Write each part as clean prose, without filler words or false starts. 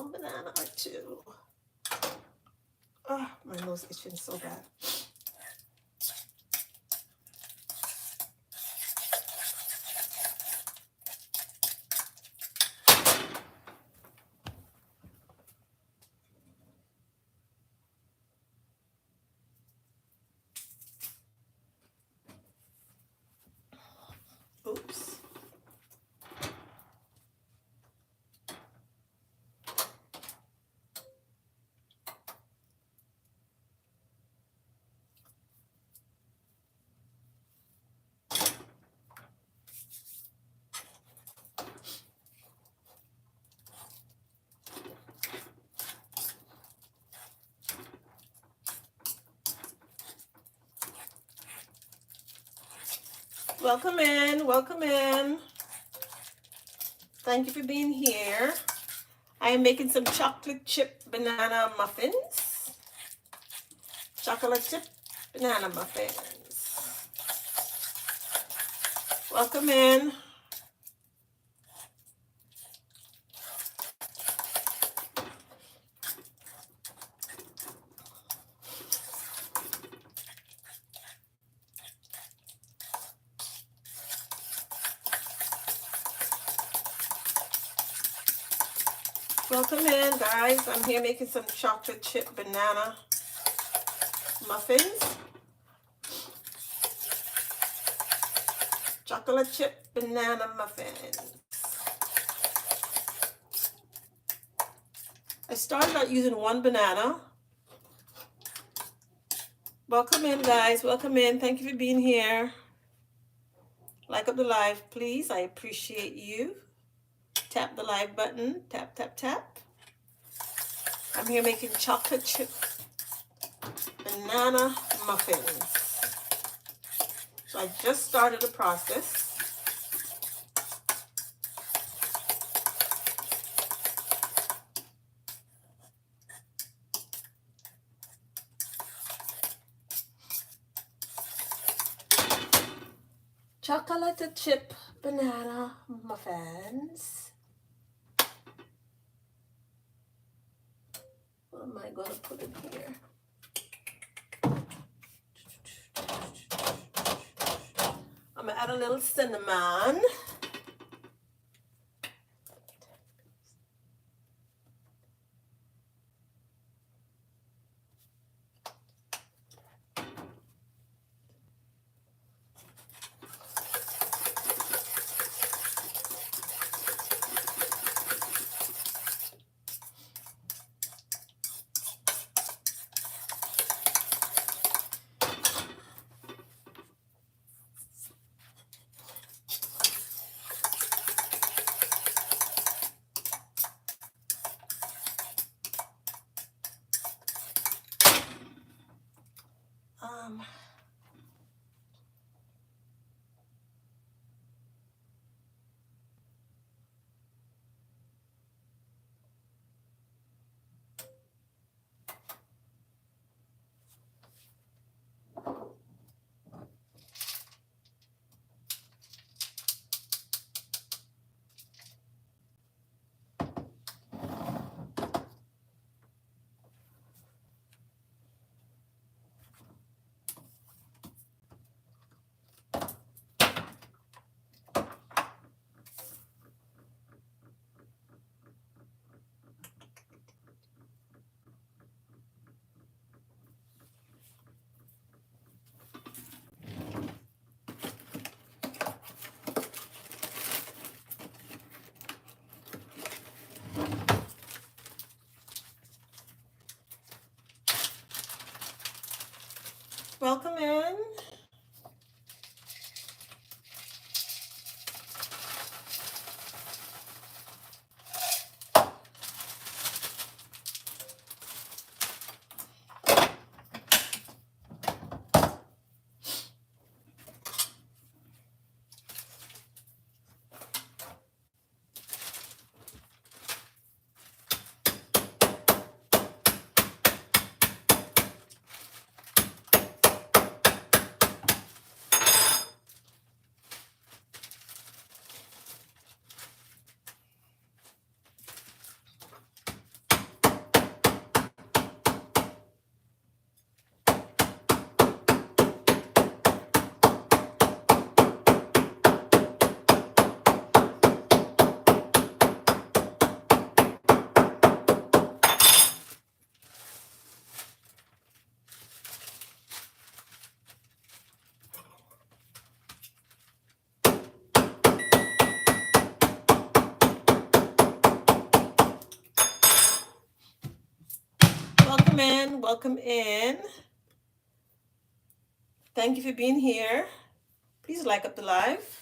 one banana or two. Oh, my nose itching so bad. Oops. Welcome in, welcome in. Thank you for being here. I am making some chocolate chip banana muffins. Chocolate chip banana muffins. Welcome in. Welcome in, guys. I'm here making some chocolate chip banana muffins. Chocolate chip banana muffins. I started out using one banana. Welcome in, guys. Welcome in. Thank you for being here. Like up the live, please. I appreciate you. Tap the like button. Tap, tap, tap. I'm here making chocolate chip banana muffins. So I just started the process. Chocolate chip banana muffins. What am I going to put in here? I'm going to add a little cinnamon. Welcome in. in. Welcome in. Thank you for being here. Please like up the live.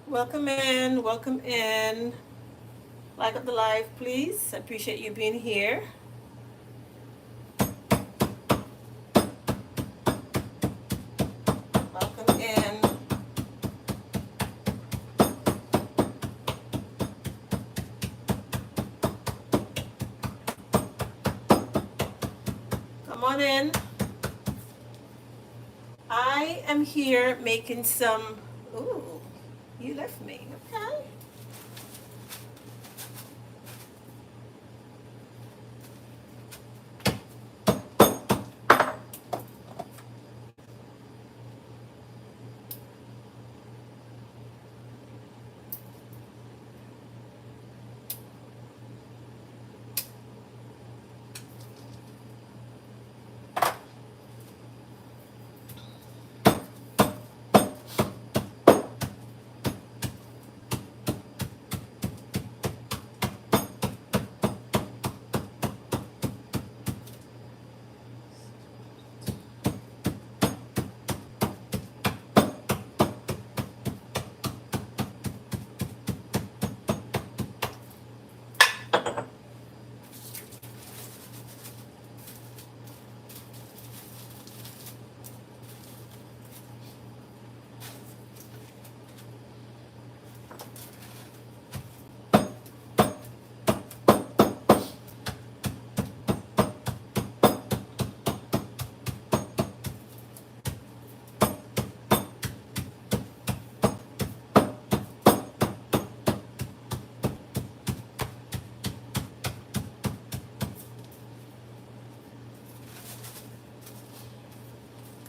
Welcome in. Welcome in. Like up the live, please. I appreciate you being here. Welcome in. Come on in. I am here making some. Ooh, you left me. Okay.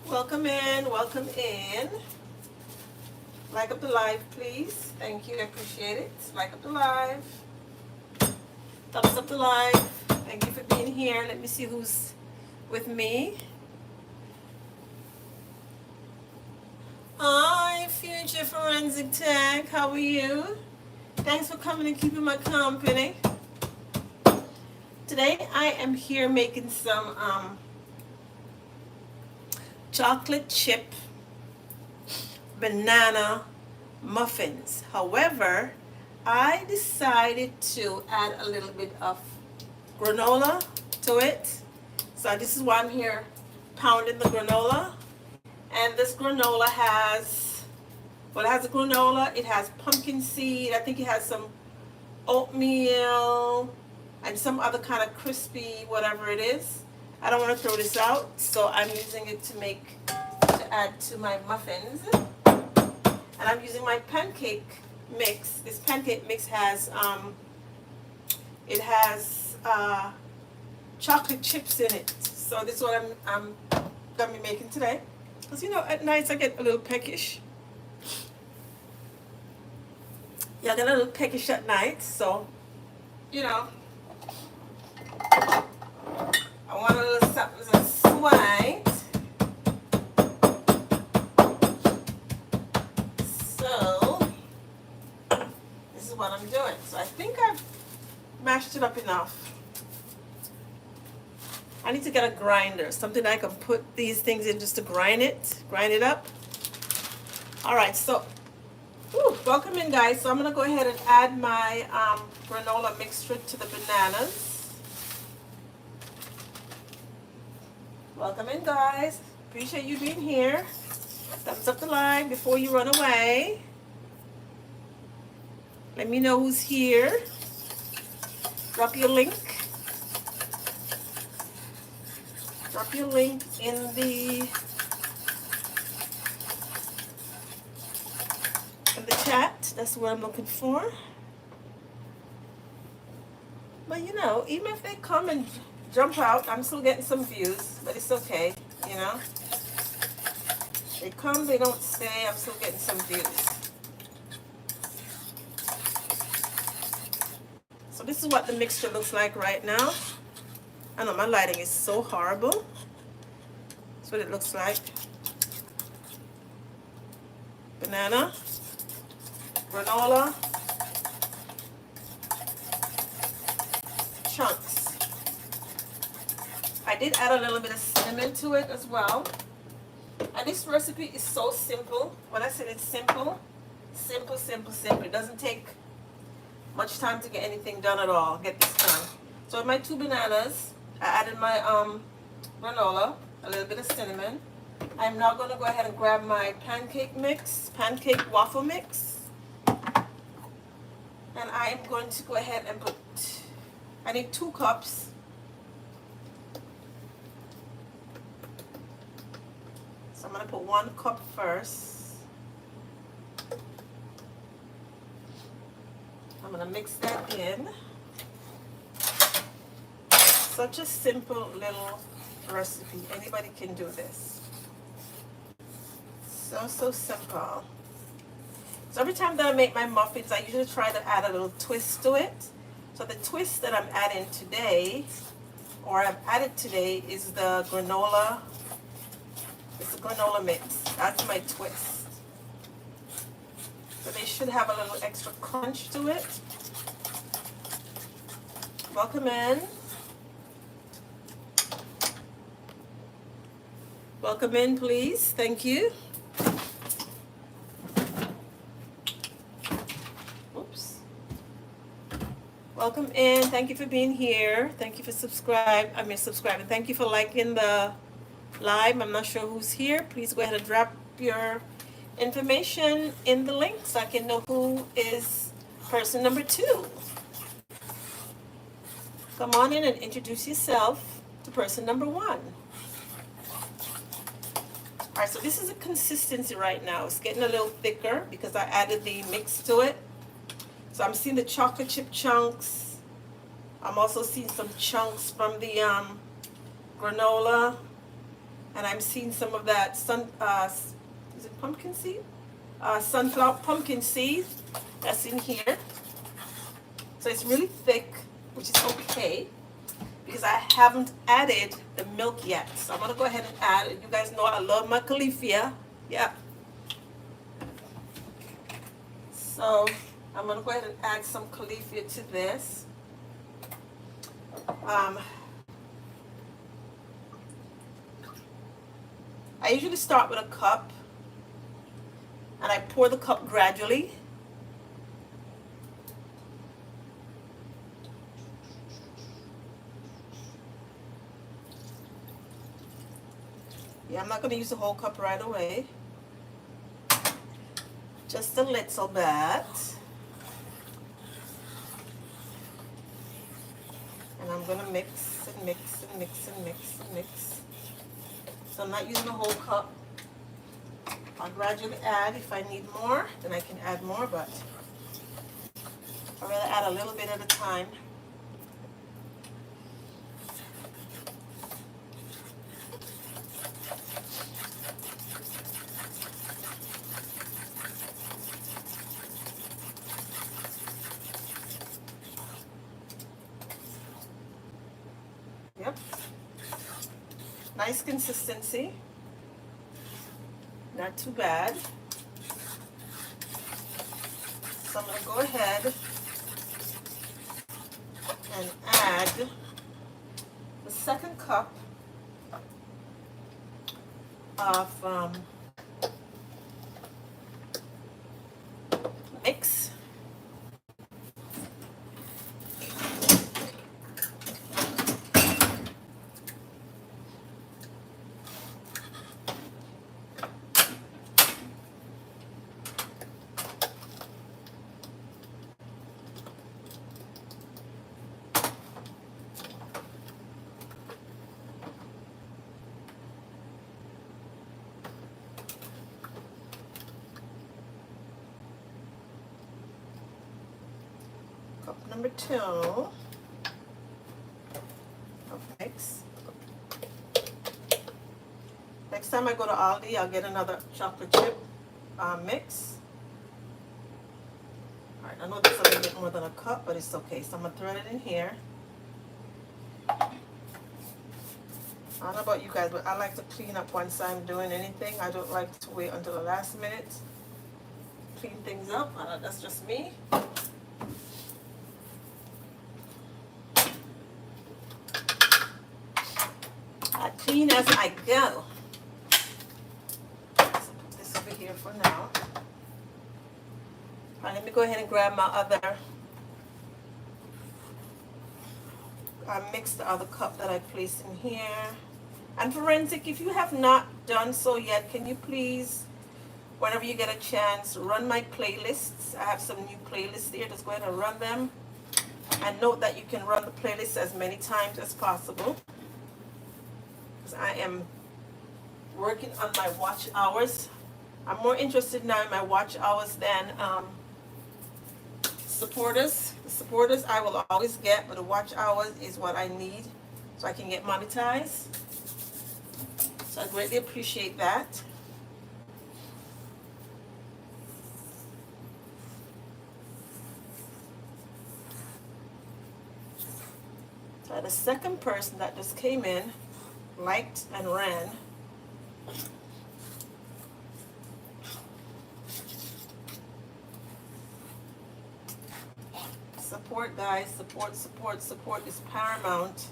Welcome in. Welcome in. Like up the live, please. Thank you. I appreciate it. Like up the live. Thumbs up the live. Thank you for being here. Let me see who's with me. Hi, Future Forensic Tech. How are you? Thanks for coming and keeping my company. Today I am here making some chocolate chip banana muffins. However, I decided to add a little bit of granola to it. So this is why I'm here pounding the granola. And this granola has, well, it has a granola, it has pumpkin seed, I think it has some oatmeal and some other kind of crispy whatever it is. I don't want to throw this out, so I'm using it to add to my muffins. And I'm using my pancake mix. This pancake mix has chocolate chips in it. So this is what I'm gonna be making today. Because you know, at nights I get a little peckish. Yeah, I get a little peckish at night, so you know, I want a little something sweet. So this is what I'm doing. So I think I've mashed it up enough. I need to get a grinder, something I can put these things in just to grind it up. All right, so welcome in, guys. So I'm gonna go ahead and add my granola mixture to the bananas. Welcome in, guys. Appreciate you being here. Thumbs up the live before you run away. Let me know who's here. Drop your link. Drop your link in the chat. That's what I'm looking for. But you know, even if they come and jump out, I'm still getting some views, but it's okay, you know. They come, they don't stay, I'm still getting some views. So this is what the mixture looks like right now. I know my lighting is so horrible. That's what it looks like. Banana, granola, chunks. I did add a little bit of cinnamon to it as well. And this recipe is so simple. When I said it's simple, simple, simple, simple. It doesn't take much time to get anything done at all. Get this done. So with my 2 bananas, I added my granola, a little bit of cinnamon. I'm now going to go ahead and grab my pancake waffle mix. And I'm going to go ahead and put, I need 2 cups. So I'm going to put 1 cup first. I'm going to mix that in. Such a simple little recipe. Anybody can do this. So simple. So every time that I make my muffins, I usually try to add a little twist to it. So the twist that I'm adding today, or I've added today, is the granola. It's the granola mix. That's my twist. So they should have a little extra crunch to it. Welcome in. Welcome in, please. Thank you. Oops. Welcome in. Thank you for being here. Thank you for subscribing. Thank you for liking the live. I'm not sure who's here. Please go ahead and drop your information in the link so I can know who is person number 2. Come on in and introduce yourself to person number 1. Alright, so this is a consistency right now. It's getting a little thicker because I added the mix to it. So I'm seeing the chocolate chip chunks. I'm also seeing some chunks from the granola. And I'm seeing some of that is it pumpkin seed? Sunflower pumpkin seed. That's in here. So it's really thick, which is okay, because I haven't added the milk yet. So I'm going to go ahead and add it. You guys know I love my califia. Yeah. So I'm going to go ahead and add some califia to this. I usually start with a cup, and I pour the cup gradually. Yeah, I'm not going to use the whole cup right away. Just a little bit. And I'm going to mix and mix and mix and mix and mix. So I'm not using the whole cup. I'll gradually add. If I need more, then I can add more, but I'd rather add a little bit at a time. Yep. Nice consistency. Not too bad. So I'm going to go ahead and add the 2nd cup of mix. number 2 of mix. Next time I go to Aldi, I'll get another chocolate chip mix. Alright, I know this is a little bit more than a cup, but it's okay. So I'm going to throw it in here. I don't know about you guys, but I like to clean up once I'm doing anything. I don't like to wait until the last minute. Clean things up. That's just me. I clean as I go. So put this over here for now. Alright, let me go ahead and grab my other mix, the other cup that I placed in here. And Forensic, if you have not done so yet, can you please, whenever you get a chance, run my playlists. I have some new playlists there. Just go ahead and run them. And note that you can run the playlist as many times as possible. Because I am working on my watch hours. I'm more interested now in my watch hours than supporters. The supporters I will always get, but the watch hours is what I need so I can get monetized. So I greatly appreciate that. So the second person that just came in, liked and ran. Support, guys. Support, support, support is paramount.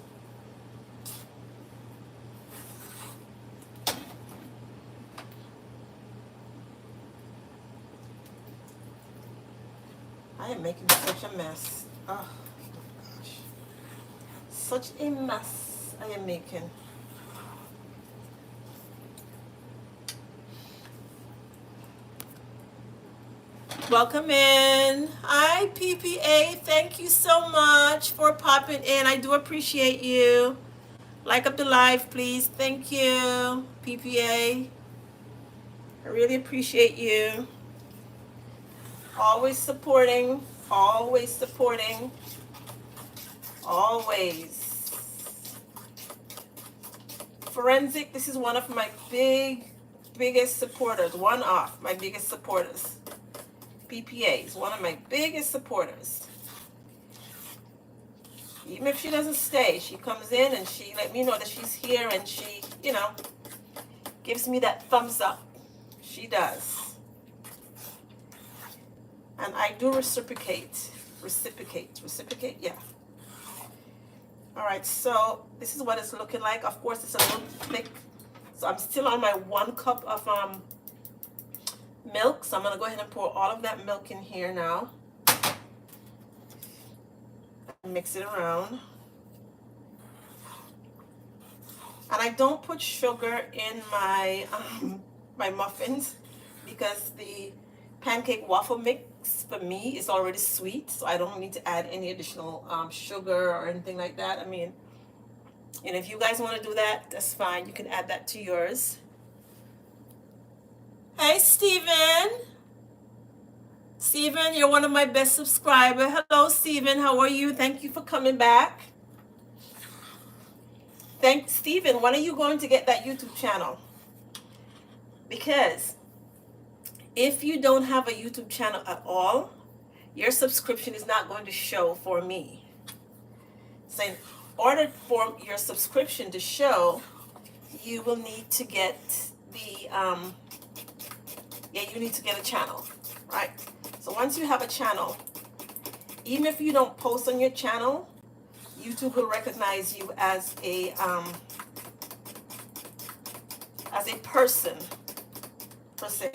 I am making such a mess. Oh gosh. Such a mess I am making. Welcome in. Hi, PPA. Thank you so much for popping in. I do appreciate you. Like up the live, please. Thank you, PPA. I really appreciate you. Always supporting. Always supporting. Always. Forensic, this is one of my biggest supporters. One of my biggest supporters. PPA is one of my biggest supporters. Even if she doesn't stay, she comes in and she let me know that she's here and she, you know, gives me that thumbs up. She does. And I do reciprocate. Reciprocate, yeah. All right, so this is what it's looking like. Of course, it's a little thick. So I'm still on my 1 cup of milk. So I'm going to go ahead and pour all of that milk in here now. Mix it around. And I don't put sugar in my my muffins because the pancake waffle mix for me is already sweet, so I don't need to add any additional sugar or anything like that. I mean, and if you guys want to do that, that's fine. You can add that to yours. Hey, Steven. Steven, you're one of my best subscribers. Hello, Steven. How are you? Thank you for coming back. Thanks, Steven. When are you going to get that YouTube channel? Because if you don't have a YouTube channel at all, your subscription is not going to show for me. So in order for your subscription to show, you will need to get the, you need to get a channel, right? So once you have a channel, even if you don't post on your channel, YouTube will recognize you as a person, per se.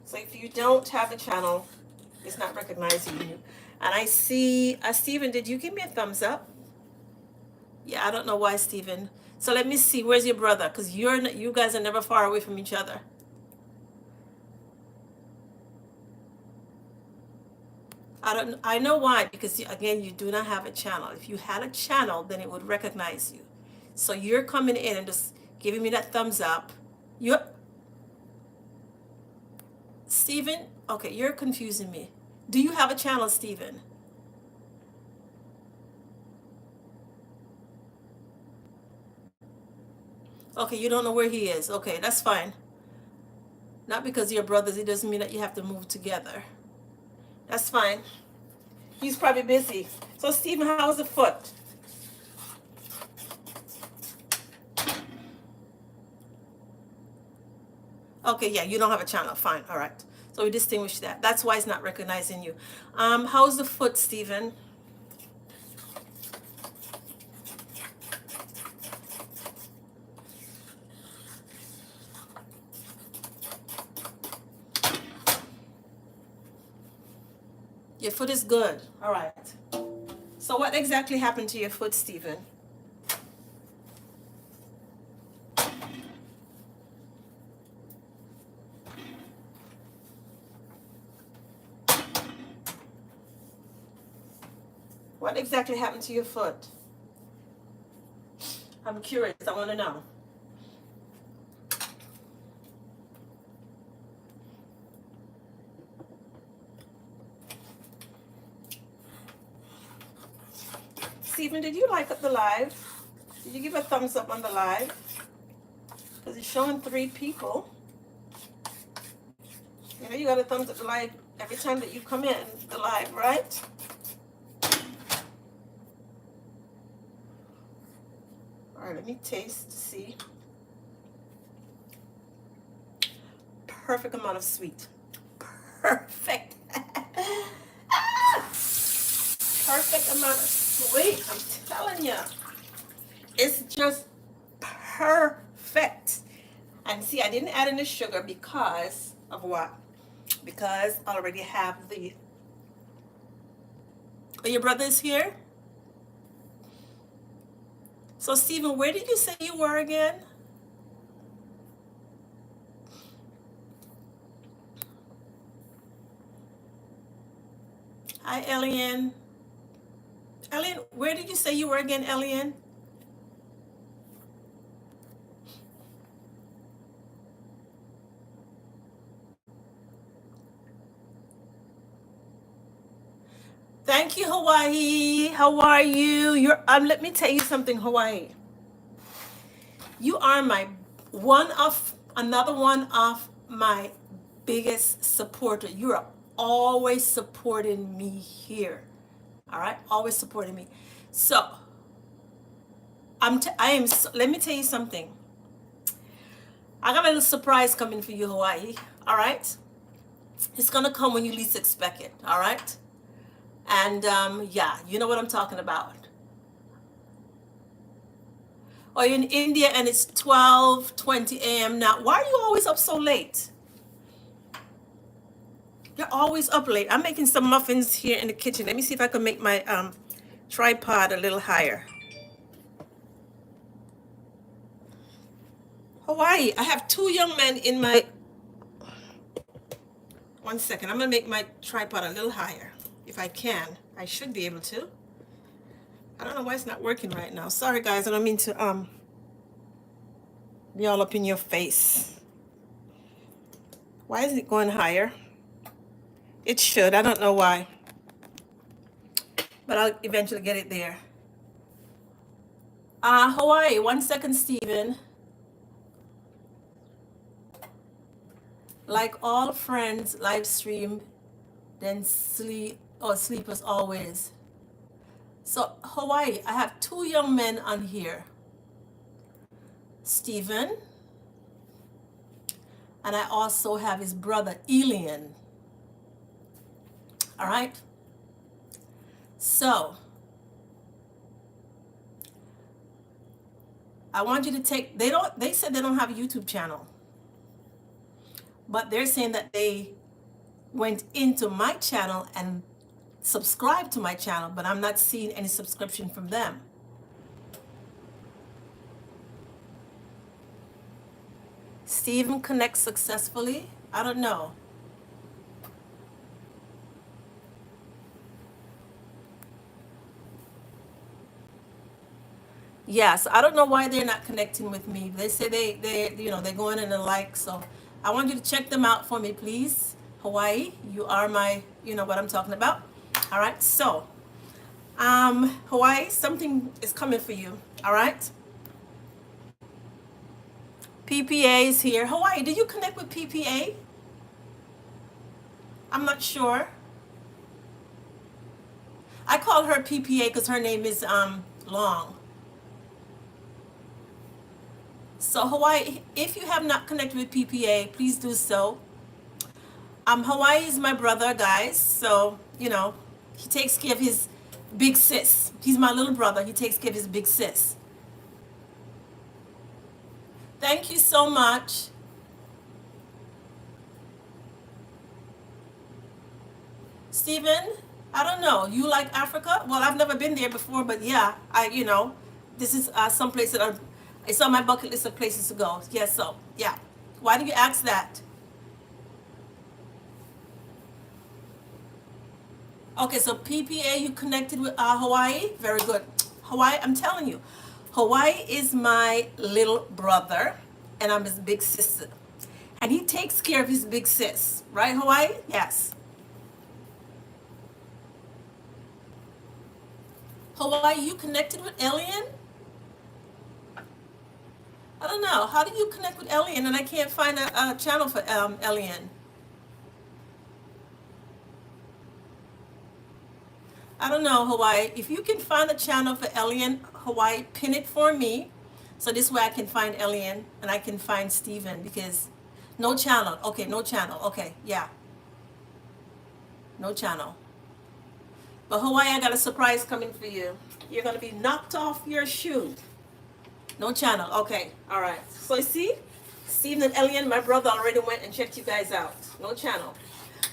So if you don't have a channel, it's not recognizing you. And I see, Steven, did you give me a thumbs up? Yeah, I don't know why, Steven. So let me see, where's your brother? Because you guys are never far away from each other. I know why, because again, you do not have a channel. If you had a channel, then it would recognize you. So you're coming in and just giving me that thumbs up. Steven, okay, you're confusing me. Do you have a channel, Steven? Okay, you don't know where he is. Okay, that's fine. Not because you're brothers, it doesn't mean that you have to move together. That's fine. He's probably busy. So, Stephen, how's the foot? Okay, yeah, you don't have a channel. Fine, all right. So we distinguish that. That's why it's not recognizing you. How's the foot, Stephen? Your foot is good. All right. So what exactly happened to your foot, Stephen? What exactly happened to your foot? I'm curious. I want to know. Stephen, did you like up the live? Did you give a thumbs up on the live? Because it's showing 3 people. You know, you got a thumbs up the live every time that you come in the live, right? All right, let me taste to see. Perfect amount of sweet. Perfect. Perfect amount of sweet. I'm telling you. It's just perfect. And see, I didn't add any sugar because of what? Because I already have the... Are your brothers here? So, Stephen, where did you say you were again? Hi, Elian. Elian, where did you say you were again, Elian? Thank you, Hawaii. How are you? Let me tell you something, Hawaii. You are another one of my biggest supporter. You are always supporting me here. All right, always supporting me. So let me tell you something. I got a little surprise coming for you, Hawaii. All right, it's gonna come when you least expect it. All right, and yeah, you know what I'm talking about. Or you're in India and it's 12:20 a.m. now. Why are you always up so late? You're always up late. I'm making some muffins here in the kitchen. Let me see if I can make my tripod a little higher. Hawaii, I have 2 young men in my... One second, I'm going to make my tripod a little higher. If I can. I should be able to. I don't know why it's not working right now. Sorry, guys. I don't mean to be all up in your face. Why isn't it going higher? It should. I don't know why. But I'll eventually get it there. Hawaii, 1 second, Stephen. Like all friends, live stream, then sleep as always. So Hawaii, I have 2 young men on here. Stephen, and I also have his brother Elian. All right. So I want you to take. They said they don't have a YouTube channel, but they're saying that they went into my channel and subscribed to my channel, but I'm not seeing any subscription from them. Stephen connects successfully? I don't know. Yes, I don't know why they're not connecting with me. They say they're going in and like, so I want you to check them out for me, please. Hawaii, you are my, you know what I'm talking about. All right, so Hawaii, something is coming for you. All right. PPA is here. Hawaii, did you connect with PPA? I'm not sure. I call her PPA because her name is long. So Hawaii, if you have not connected with PPA, please do so. Hawaii is my brother, guys. So he takes care of his big sis. He's my little brother. He takes care of his big sis. Thank you so much. Stephen, I don't know. You like Africa? Well, I've never been there before, but yeah, this is some place that it's on my bucket list of places to go. Yes, so yeah. Why do you ask that? Okay, so PPA, you connected with Hawaii? Very good. Hawaii, I'm telling you, Hawaii is my little brother, and I'm his big sister. And he takes care of his big sis, right, Hawaii? Yes. Hawaii, you connected with Alien? I don't know. How do you connect with Alien and I can't find a channel for Alien? I don't know, Hawaii. If you can find a channel for Alien, Hawaii, pin it for me. So this way I can find Alien and I can find Steven because no channel. Okay, no channel. Okay, yeah. No channel. But Hawaii, I got a surprise coming for you. You're going to be knocked off your shoe. No channel. Okay, all right. So you see, Steven and Alien, my brother already went and checked you guys out. No channel.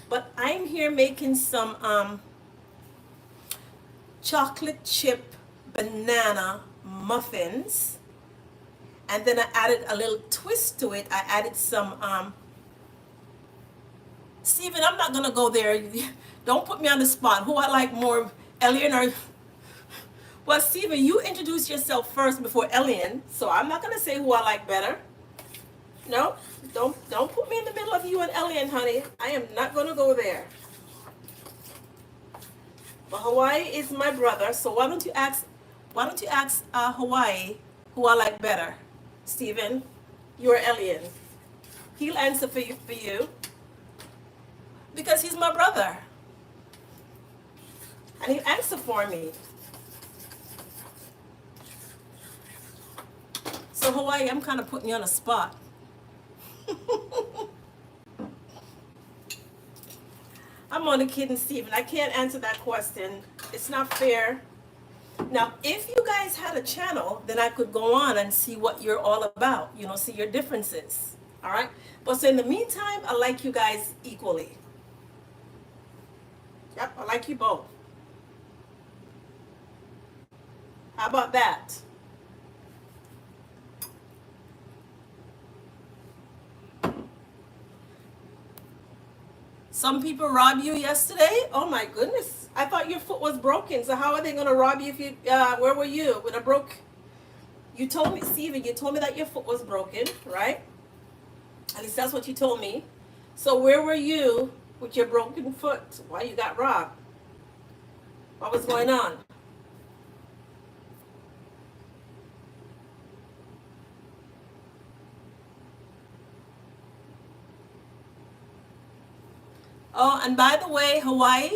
But I'm here making some chocolate chip banana muffins, and then I added a little twist to it. I added some Steven, I'm not gonna go there. Don't put me on the spot. Who I like more, Elian or well, Steven, you introduce yourself first before Elian, so I'm not gonna say who I like better. No, don't put me in the middle of you and Elian, honey. I am not gonna go there. But Hawaii is my brother, so why don't you ask Hawaii who I like better? Steven, you're Elian. He'll answer for you because he's my brother. And he'll answer for me. So Hawaii, I'm kind of putting you on a spot. I'm only kidding, Steven. I can't answer that question. It's not fair. Now, if you guys had a channel, then I could go on and see what you're all about. See your differences. All right? But so in the meantime, I like you guys equally. Yep, I like you both. How about that? Some people robbed you yesterday? Oh my goodness. I thought your foot was broken. So how are they going to rob you if you, where were you? With a you told me, Steven, you told me that your foot was broken, right? At least that's what you told me. So where were you with your broken foot? Why you got robbed? What was going on? Oh, and by the way, Hawaii,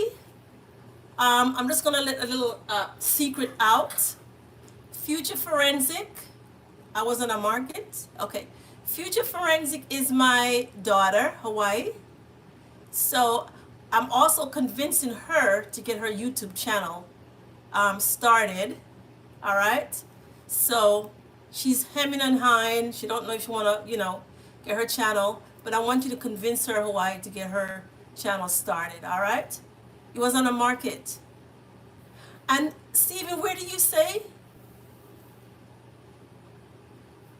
I'm just going to let a little secret out. Future Forensic, I was on a market. Okay. Future Forensic is my daughter, Hawaii. So I'm also convincing her to get her YouTube channel started. All right. So she's hemming and hawing. She don't know if she want to, get her channel. But I want you to convince her, Hawaii, to get her channel started. All right. It was on a market. And Steven, where do you say?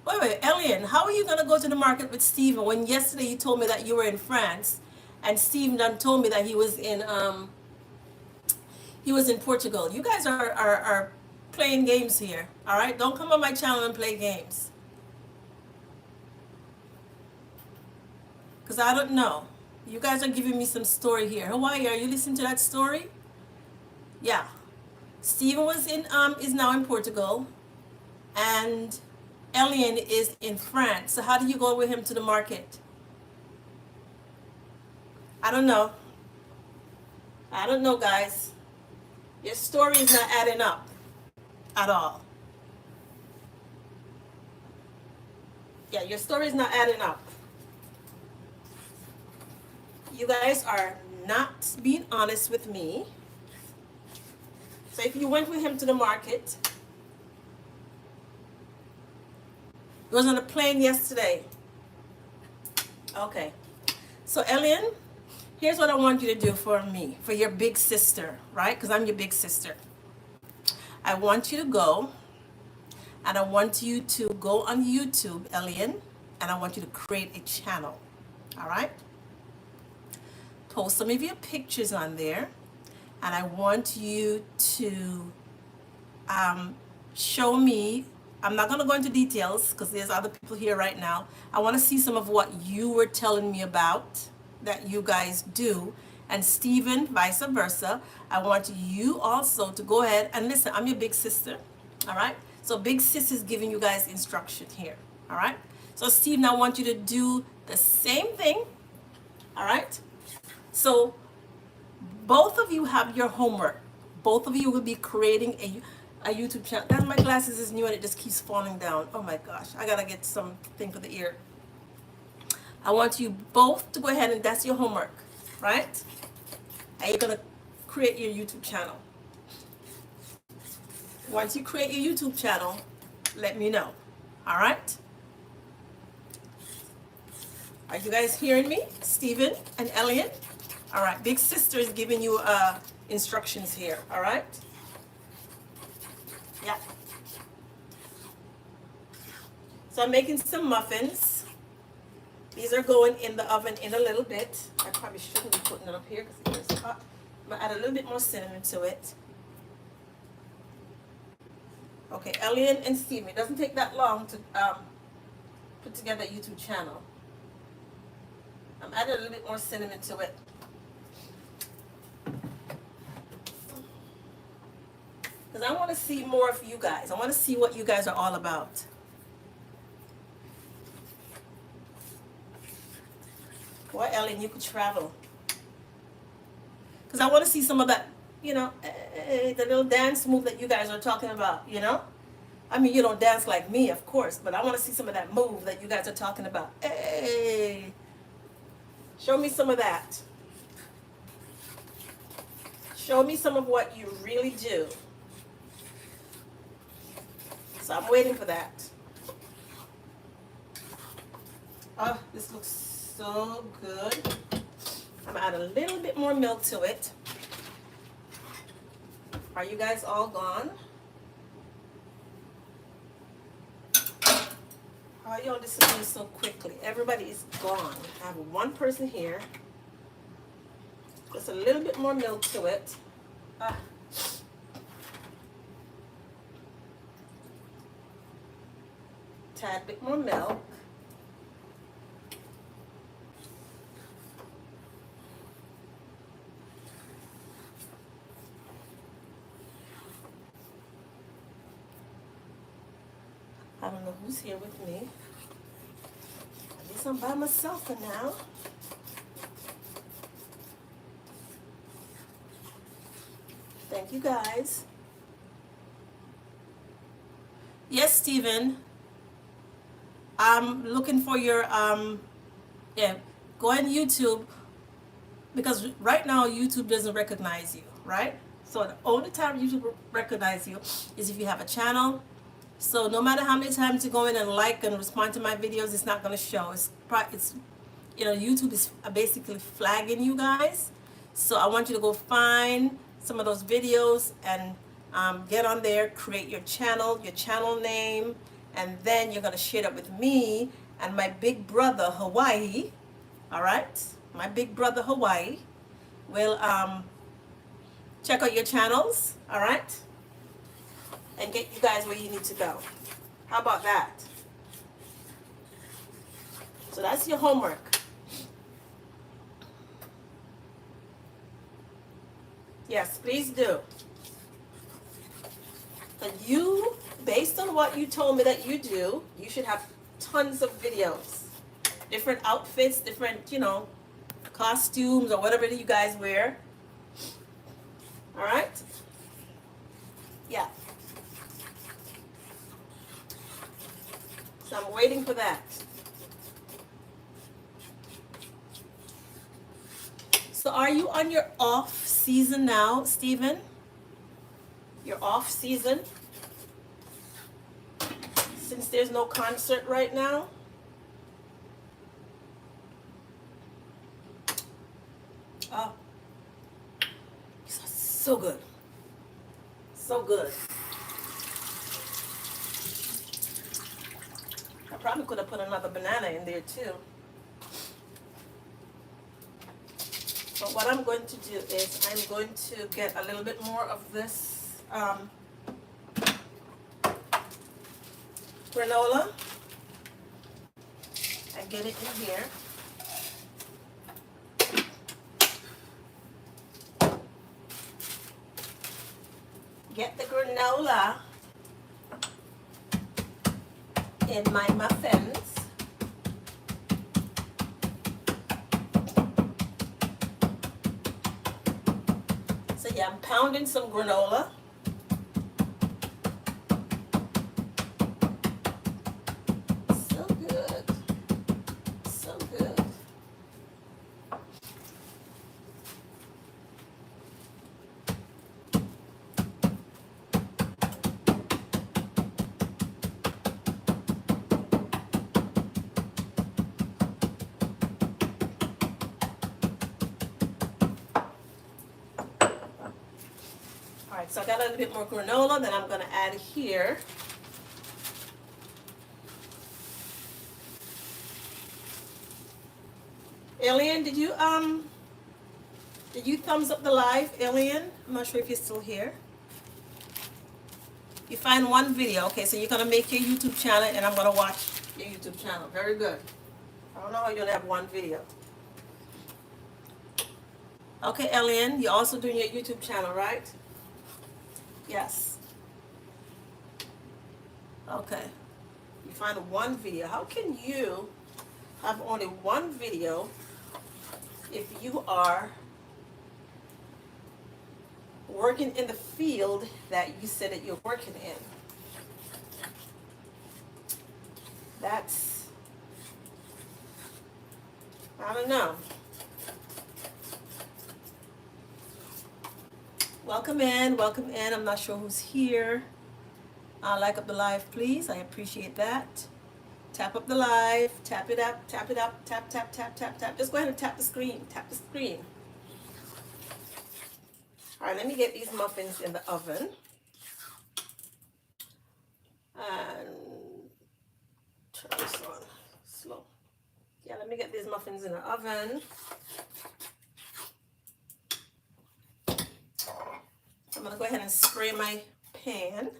Wait, Elian, how are you going to go to the market with Steven when yesterday you told me that you were in France and Steven done told me that he was in Portugal. You guys are playing games here, all right? Don't come on my channel and play games. Because I don't know. You guys are giving me some story here. Hawaii, are you listening to that story? Yeah. Steven is now in Portugal, and Elian is in France. So how do you go with him to the market? I don't know. I don't know, guys. Your story is not adding up at all. Yeah, your story is not adding up. You guys are not being honest with me. So if you went with him to the market, he was on a plane yesterday. Okay. So Elian, here's what I want you to do for me, for your big sister, right? Because I'm your big sister. I want you to go, and I want you to go on YouTube, Elian, and I want you to create a channel. All right? Post some of your pictures on there, and I want you to show me. I'm not going to go into details because there's other people here right now. I want to see some of what you were telling me about that you guys do, and Stephen, vice versa. I want you also to go ahead and listen. I'm your big sister, all right? So big sis is giving you guys instruction here, all right? So Stephen, I want you to do the same thing, all right? So both of you have your homework. Both of you will be creating a YouTube channel. That my glasses is new and it just keeps falling down. Oh my gosh, I gotta get something for the ear. I want you both to go ahead and that's your homework, right? And you're gonna create your YouTube channel. Once you create your YouTube channel, let me know. All right? Are you guys hearing me? Stephen and Elliot? All right, big sister is giving you instructions here, all right? Yeah. So I'm making some muffins. These are going in the oven in a little bit. I probably shouldn't be putting it up here because it's hot. I'm gonna add a little bit more cinnamon to it. Okay, Elliot and Stephen, it doesn't take that long to put together a YouTube channel. I'm adding a little bit more cinnamon to it. Because I want to see more of you guys. I want to see what you guys are all about. Why, Ellen, you could travel. Because I want to see some of that, you know, the little dance move that you guys are talking about, you know? I mean, you don't dance like me, of course, but I want to see some of that move that you guys are talking about. Hey, show me some of that. Show me some of what you really do. So I'm waiting for that. Oh, this looks so good. I'm gonna add a little bit more milk to it. Are you guys all gone? How are y'all disappearing so quickly? Everybody is gone. I have one person here. Just a little bit more milk to it. Tad bit more milk. I don't know who's here with me. I guess I'm by myself for now. Thank you guys. Yes, Stephen. I'm looking for your yeah, go on YouTube because right now YouTube doesn't recognize you, right? So the only time YouTube recognize you is if you have a channel. So no matter how many times you go in and like and respond to my videos, it's not going to show. It's you know, YouTube is basically flagging you guys. So I want you to go find some of those videos and get on there, create your channel name, and then you're going to share it with me and my big brother Hawaii. All right, my big brother Hawaii will check out your channels. All right, and get you guys where you need to go. How about that? So that's your homework. Yes, please do. And you Based on what you told me that you do, you should have tons of videos. Different outfits, different, costumes or whatever you guys wear. All right? Yeah. So I'm waiting for that. So are you on your off season now, Stephen? Your off season? Since there's no concert right now? Oh, so good. So good. I probably could have put another banana in there too. But what I'm going to do is I'm going to get a little bit more of this granola and get it in here. Get the granola in my muffins. So yeah, I'm pounding some granola. So good. So good. Alright, so I got a little bit more granola that I'm going to add here. Alien, did you thumbs up the live, Alien? I'm not sure if you're still here. You find one video, okay, so you're gonna make your YouTube channel and I'm gonna watch your YouTube channel. Very good. I don't know how you only have one video. Okay, Alien, you're also doing your YouTube channel, right? Yes. Okay. You find one video. How can you have only one video if you are working in the field that you said that you're working in? That's, I don't know. Welcome in, welcome in. I'm not sure who's here. Like up the live, please. I appreciate that. Tap up the live, tap it up, tap, tap, tap, tap, tap. Just go ahead and tap the screen, tap the screen. All right, let me get these muffins in the oven. And turn this on slow. Yeah, let me get these muffins in the oven. I'm gonna go ahead and spray my pan.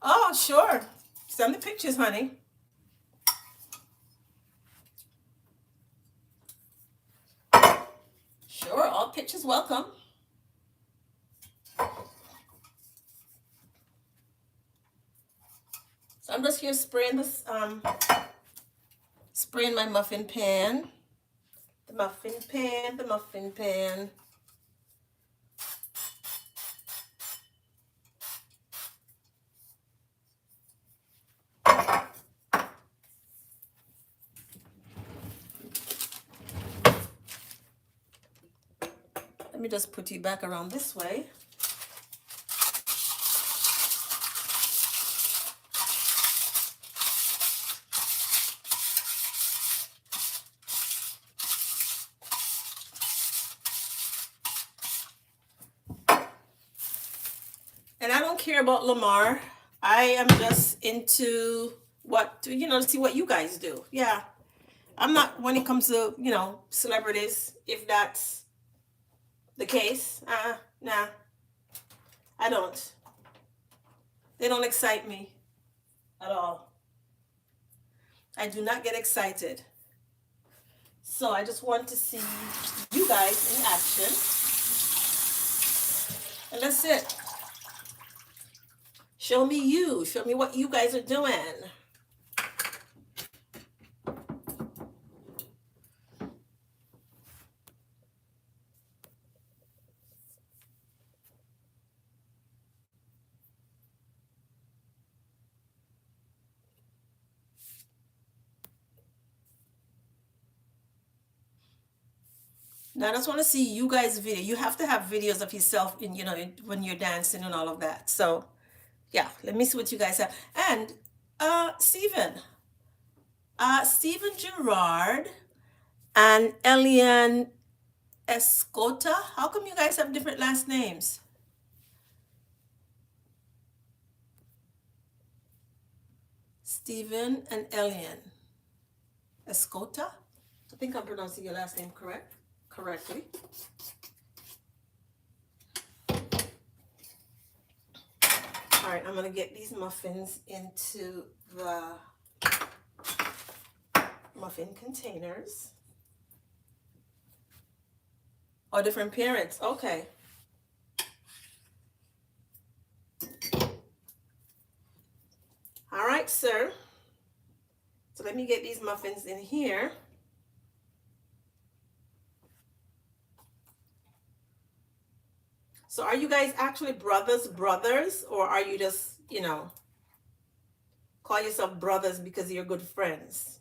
Oh, sure. Send the pictures, honey. Sure, all pictures welcome. So I'm just here spraying this, spraying my muffin pan. The muffin pan, the muffin pan. Let me just put you back around this way. And I don't care about Lamar. I am just into what, to see what you guys do. Yeah. I'm not, when it comes to, celebrities, if that's the case. Nah. I don't. They don't excite me at all. I do not get excited. So I just want to see you guys in action. And that's it. Show me you. Show me what you guys are doing. Now I just want to see you guys' video. You have to have videos of yourself in, when you're dancing and all of that. So yeah, let me see what you guys have. And Stephen Gerard and Elian Escota. How come you guys have different last names? Stephen and Elian Escota. I think I'm pronouncing your last name correctly. All right, I'm gonna get these muffins into the muffin containers. Oh, different parents. Okay. All right, sir. So let me get these muffins in here. So are you guys actually brothers, or are you just, call yourself brothers because you're good friends?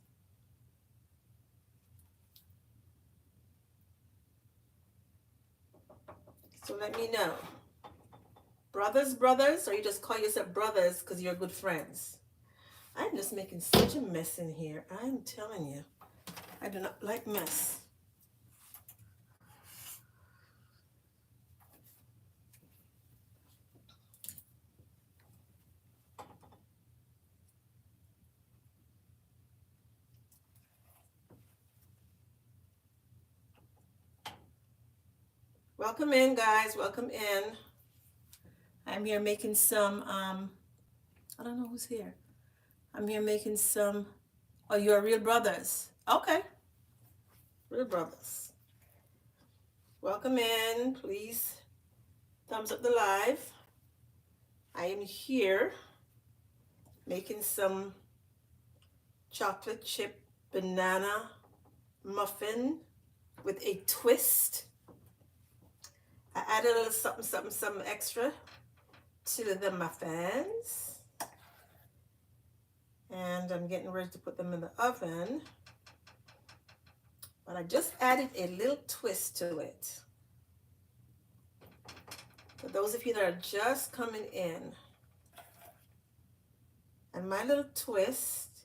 So let me know. Brothers, or you just call yourself brothers because you're good friends? I'm just making such a mess in here. I'm telling you, I do not like mess. Welcome in, guys. Welcome in. I'm here making some, I don't know who's here. I'm here making some, oh, you're real brothers. Okay. Real brothers. Welcome in. Please thumbs up the live. I am here making some chocolate chip banana muffin with a twist. I added a little something extra to the muffins. And I'm getting ready to put them in the oven. But I just added a little twist to it. For those of you that are just coming in. And my little twist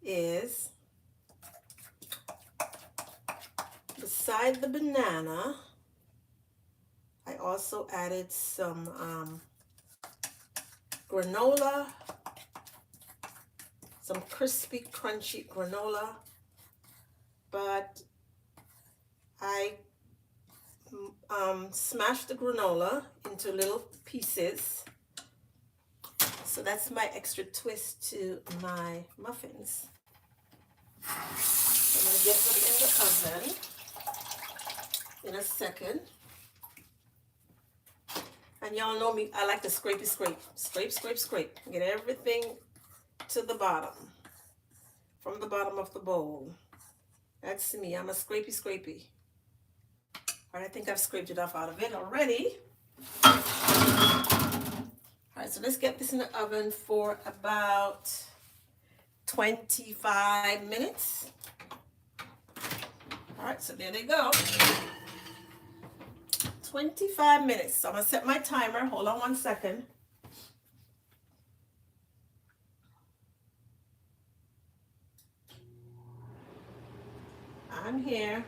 is, beside the banana, I also added some granola, some crispy, crunchy granola, but I smashed the granola into little pieces. So that's my extra twist to my muffins. I'm going to get them in the oven in a second. And y'all know me, I like to scrape. Scrape. Get everything to the bottom, from the bottom of the bowl. That's me, I'm a scrapey. All right, I think I've scraped it off out of it already. All right, so let's get this in the oven for about 25 minutes. All right, so there they go. 25 minutes. So I'm gonna set my timer. Hold on one second. I'm here.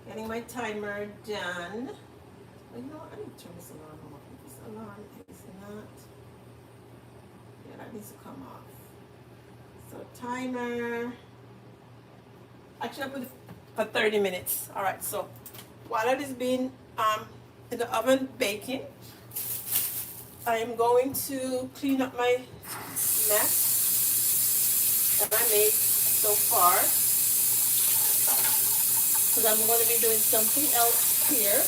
Getting my timer done. Well, you know what? I need to turn this alarm off. This alarm is not. Yeah, that needs to come off. So timer. Actually, I put it for 30 minutes. All right. So while it is being in the oven baking, I am going to clean up my mess that I made so far, because I'm going to be doing something else here.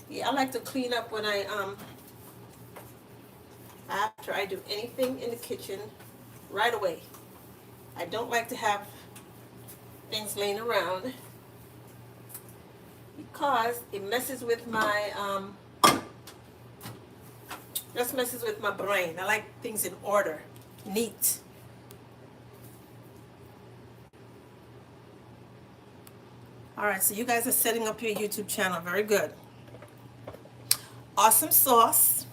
Yeah, I like to clean up when after I do anything in the kitchen right away. I don't like to have things laying around because it messes with my just messes with my brain. I like things in order, neat. All right, so you guys are setting up your YouTube channel. Very good. Awesome sauce.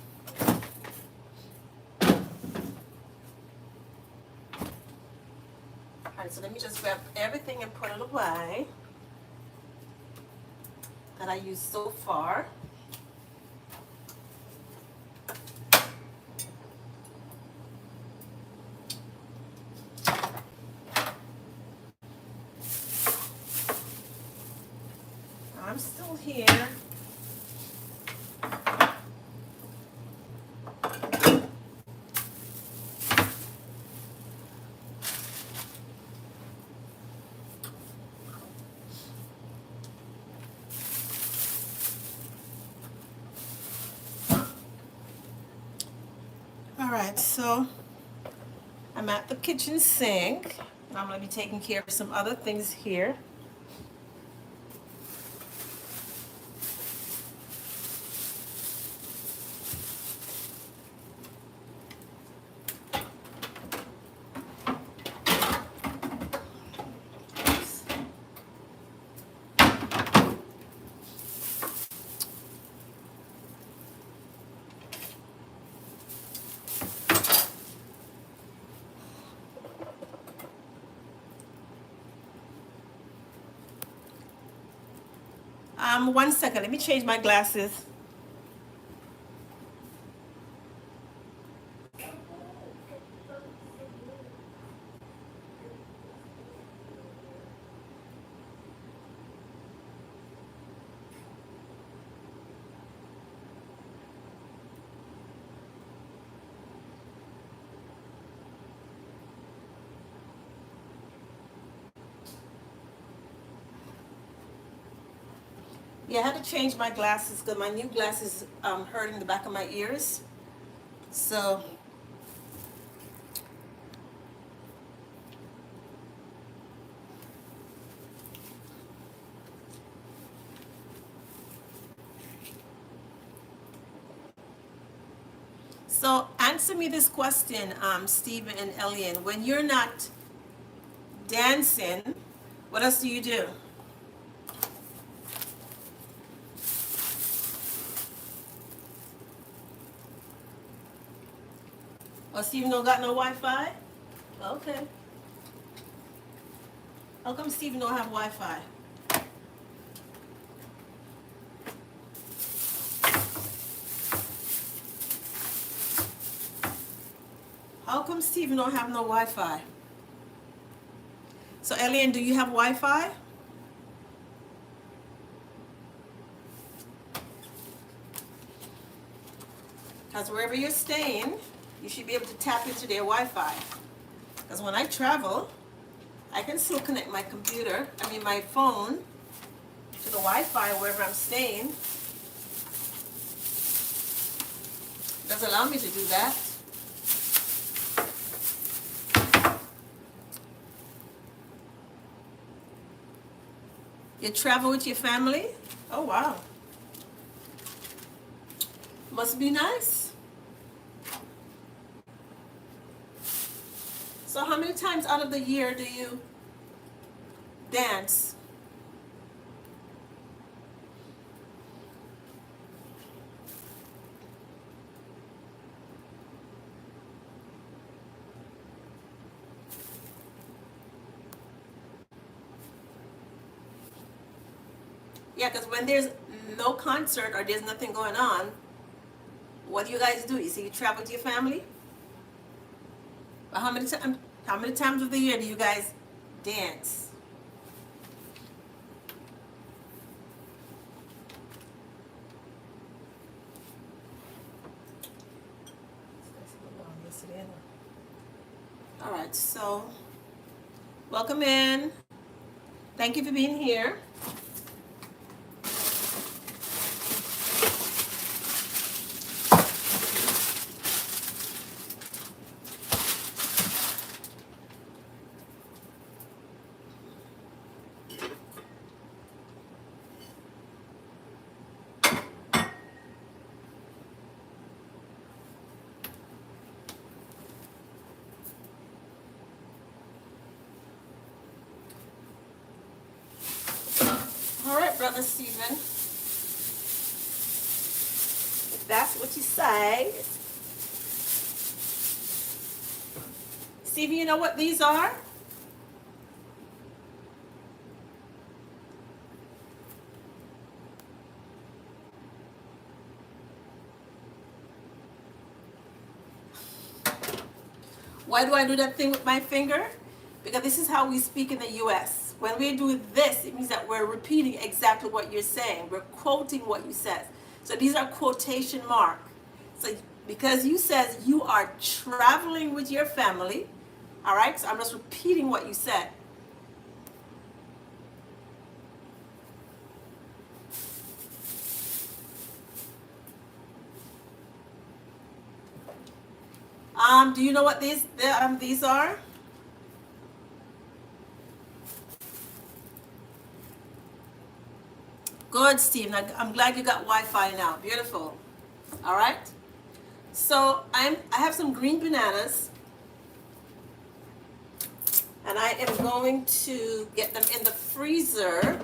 All right, so let me just grab everything and put it away that I used so far. I'm still here. All right, so I'm at the kitchen sink. I'm going to be taking care of some other things here. One second, let me change my glasses. Yeah, I had to change my glasses because my new glasses hurting the back of my ears. So, so answer me this question, Stephen and Elian. When you're not dancing, what else do you do? Oh, Stephen don't got no Wi-Fi? Okay. How come Stephen don't have Wi-Fi? How come Stephen don't have no Wi-Fi? So, Elian, do you have Wi-Fi? Because wherever you're staying, you should be able to tap into their Wi-Fi. Because when I travel, I can still connect my computer, my phone, to the Wi-Fi wherever I'm staying. It does allow me to do that. You travel with your family? Oh, wow. Must be nice. So how many times out of the year do you dance? Yeah, because when there's no concert or there's nothing going on, what do you guys do? You say you travel with your family? But how many times of the year do you guys dance. All right, so welcome in. Thank you for being here. All right, Brother Stephen, if that's what you say. Stephen, you know what these are? Why do I do that thing with my finger? Because this is how we speak in the US. When we do this, it means that we're repeating exactly what you're saying. We're quoting what you said. So these are quotation mark. So because you says you are traveling with your family, all right? So I'm just repeating what you said. Do you know what these are? Good, Steve. I'm glad you got Wi-Fi now. Beautiful. All right. So I have some green bananas, and I am going to get them in the freezer.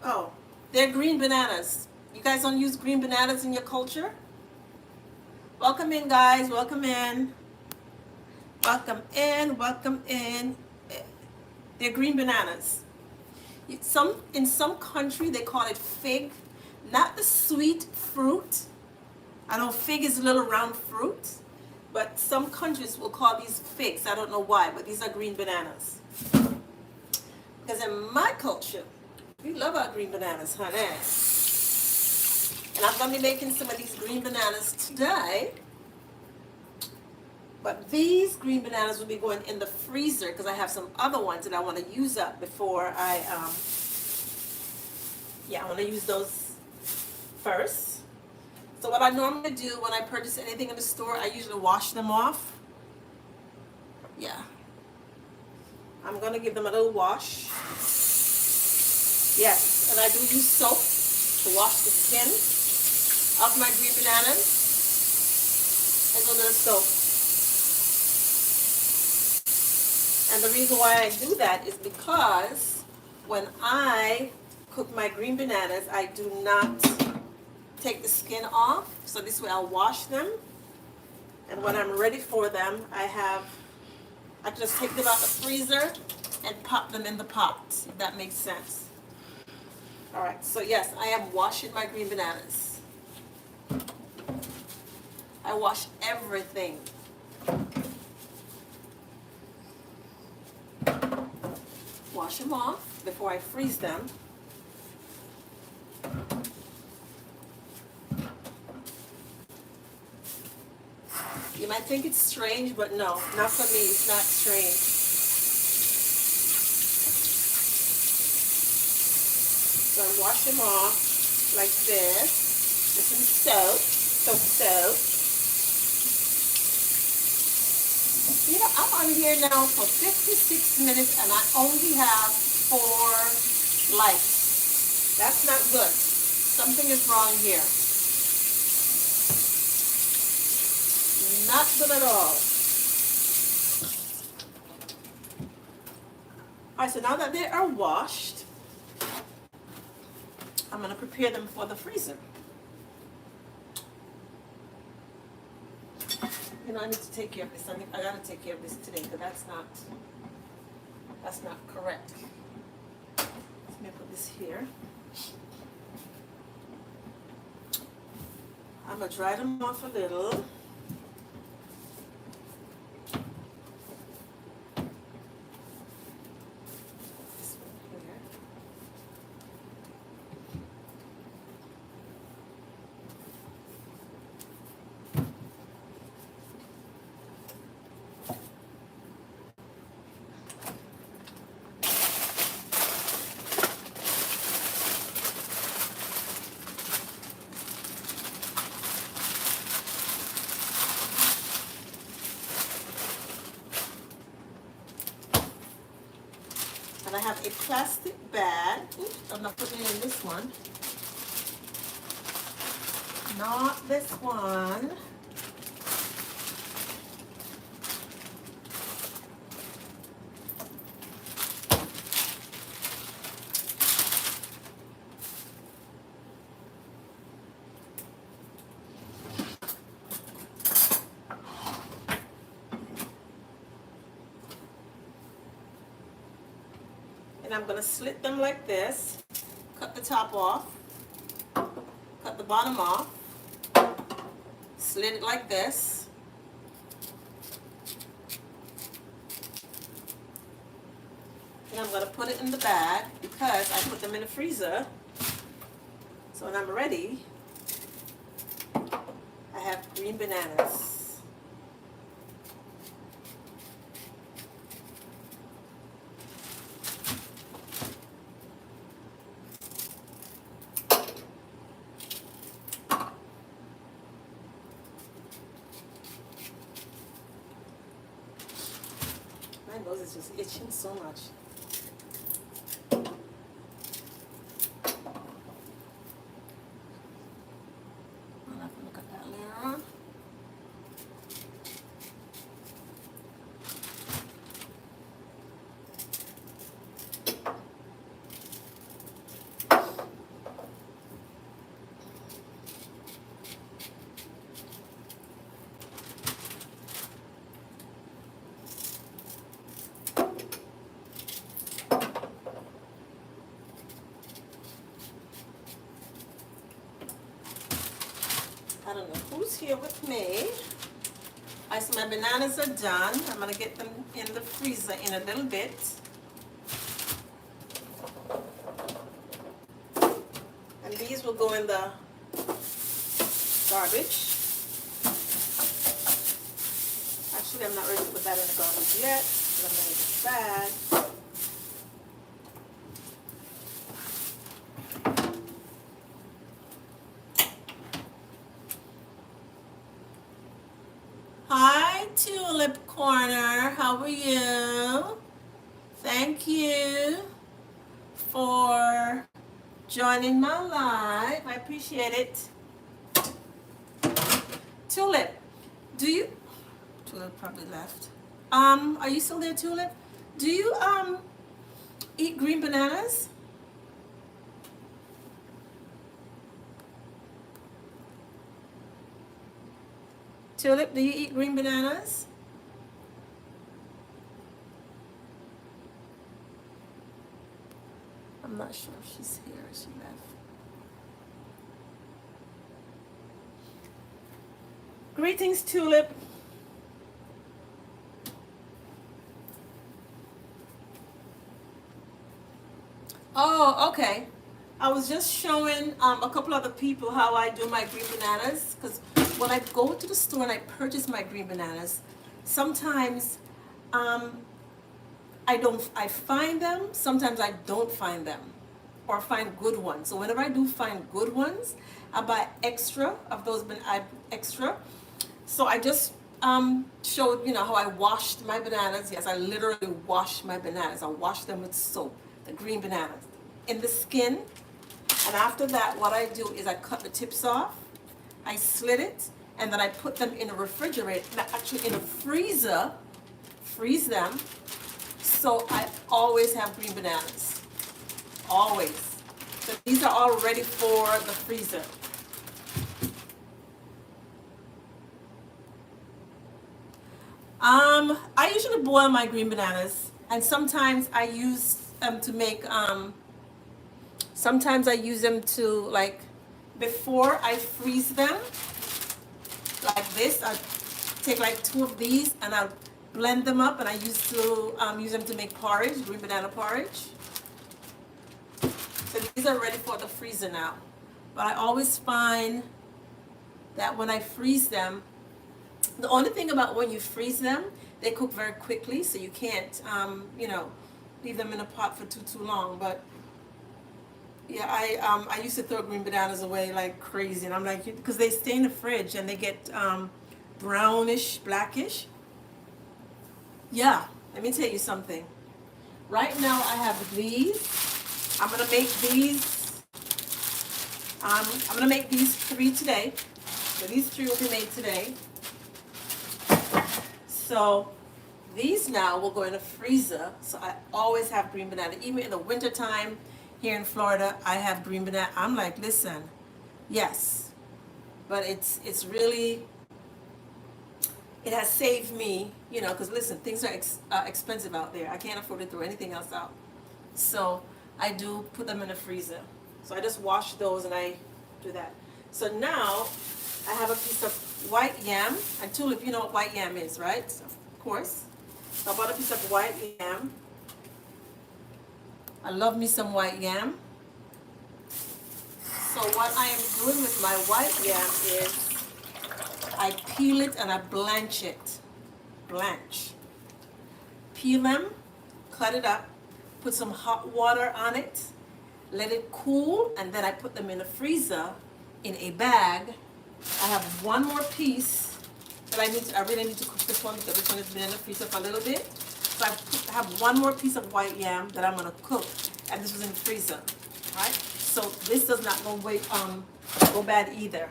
Oh, they're green bananas. You guys don't use green bananas in your culture? Welcome in, guys. Welcome in. Welcome in. Welcome in. They're green bananas. In some country they call it fig, not the sweet fruit. I know fig is a little round fruit, but some countries will call these figs. I don't know why, but these are green bananas. Because in my culture, we love our green bananas, honey. And I'm going to be making some of these green bananas today. But these green bananas will be going in the freezer because I have some other ones that I want to use up before I want to use those first. So what I normally do when I purchase anything in the store, I usually wash them off. Yeah. I'm going to give them a little wash. Yes, and I do use soap to wash the skin of my green bananas. And a little soap. And the reason why I do that is because when I cook my green bananas, I do not take the skin off. So this way I'll wash them. And when I'm ready for them, I can just take them out the freezer and pop them in the pot, if that makes sense. All right, so yes, I am washing my green bananas. I wash everything. Wash them off before I freeze them. You might think it's strange, but no, not for me. It's not strange. So I wash them off like this with some soap. You know, I'm on here now for 56 minutes and I only have 4 likes. That's not good. Something is wrong here. Not good at all. Alright, so now that they are washed, I'm going to prepare them for the freezer. You know, I need to take care of this. I got to take care of this today because that's not correct. this here. I'm gonna dry them off a little. And I have a plastic bag. Oops, I'm not putting it in this one. Not this one. And I'm going to slit them like this. Cut the top off. Cut the bottom off. Slit it like this. And I'm going to put it in the bag because I put them in the freezer. So when I'm ready, I have green bananas. My nose is just itching so much. I'll have to look at that later on. I don't know who's here with me. So my bananas are done. I'm going to get them in the freezer in a little bit. And these will go in the garbage. Actually, I'm not ready to put that in the garbage yet, but I'm going to make it bag. Hi, Tulip Corner. How are you? Thank you for joining my live. I appreciate it. Tulip, Tulip probably left. Are you still there, Tulip? Do you eat green bananas? Tulip, do you eat green bananas? I'm not sure if she's here or she left. Greetings, Tulip. Oh, okay. I was just showing a couple other people how I do my green bananas, because when I go to the store and I purchase my green bananas, sometimes I find them, sometimes I don't find them, or find good ones. So whenever I do find good ones, I buy extra of those, extra. So I just showed, how I washed my bananas. Yes, I literally wash my bananas. I wash them with soap, the green bananas, in the skin. And after that, what I do is I cut the tips off, I slit it, and then I put them in a refrigerator, actually in a freezer, freeze them. So I always have green bananas, always. So these are all ready for the freezer. I usually boil my green bananas, and sometimes I use them to make Sometimes I use them to, like, before I freeze them, like this, I take like 2 of these and I'll blend them up, and I used to use them to make porridge, green banana porridge. So these are ready for the freezer now. But I always find that when I freeze them, the only thing about when you freeze them, they cook very quickly, so you can't, leave them in a pot for too long. But yeah, I used to throw green bananas away like crazy, and I'm like, because they stay in the fridge and they get brownish, blackish. Yeah, let me tell you something. Right now I have these. I'm gonna make these. I'm gonna make these 3 today. So these 3 will be made today. So these now will go in the freezer. So I always have green banana. Even in the winter time here in Florida, I have green banana. I'm like, listen, yes. But it's really, it has saved me, because listen, things are expensive out there. I can't afford to throw anything else out. So I do put them in the freezer. So I just wash those and I do that. So now I have a piece of white yam. And Tulip, you know what white yam is, right? Of course. So I bought a piece of white yam. I love me some white yam. So what I am doing with my white yam is I peel it and I blanch it. Blanch. Peel them, cut it up, put some hot water on it, let it cool, and then I put them in the freezer in a bag. I have one more piece that I really need to cook this one because this one has been in the freezer for a little bit. So I have one more piece of white yam that I'm gonna cook, and this was in the freezer, right? So this does not go bad either.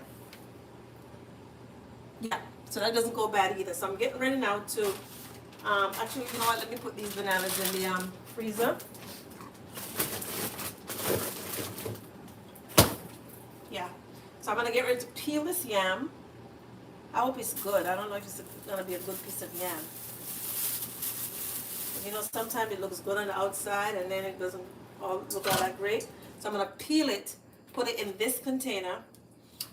Yeah, so that doesn't go bad either. So I'm getting ready now to, actually, you know what? Let me put these bananas in the freezer. Yeah, so I'm gonna get ready to peel this yam. I hope it's good. I don't know if it's gonna be a good piece of yam. Sometimes it looks good on the outside and then it doesn't look all that great. So I'm gonna peel it, put it in this container.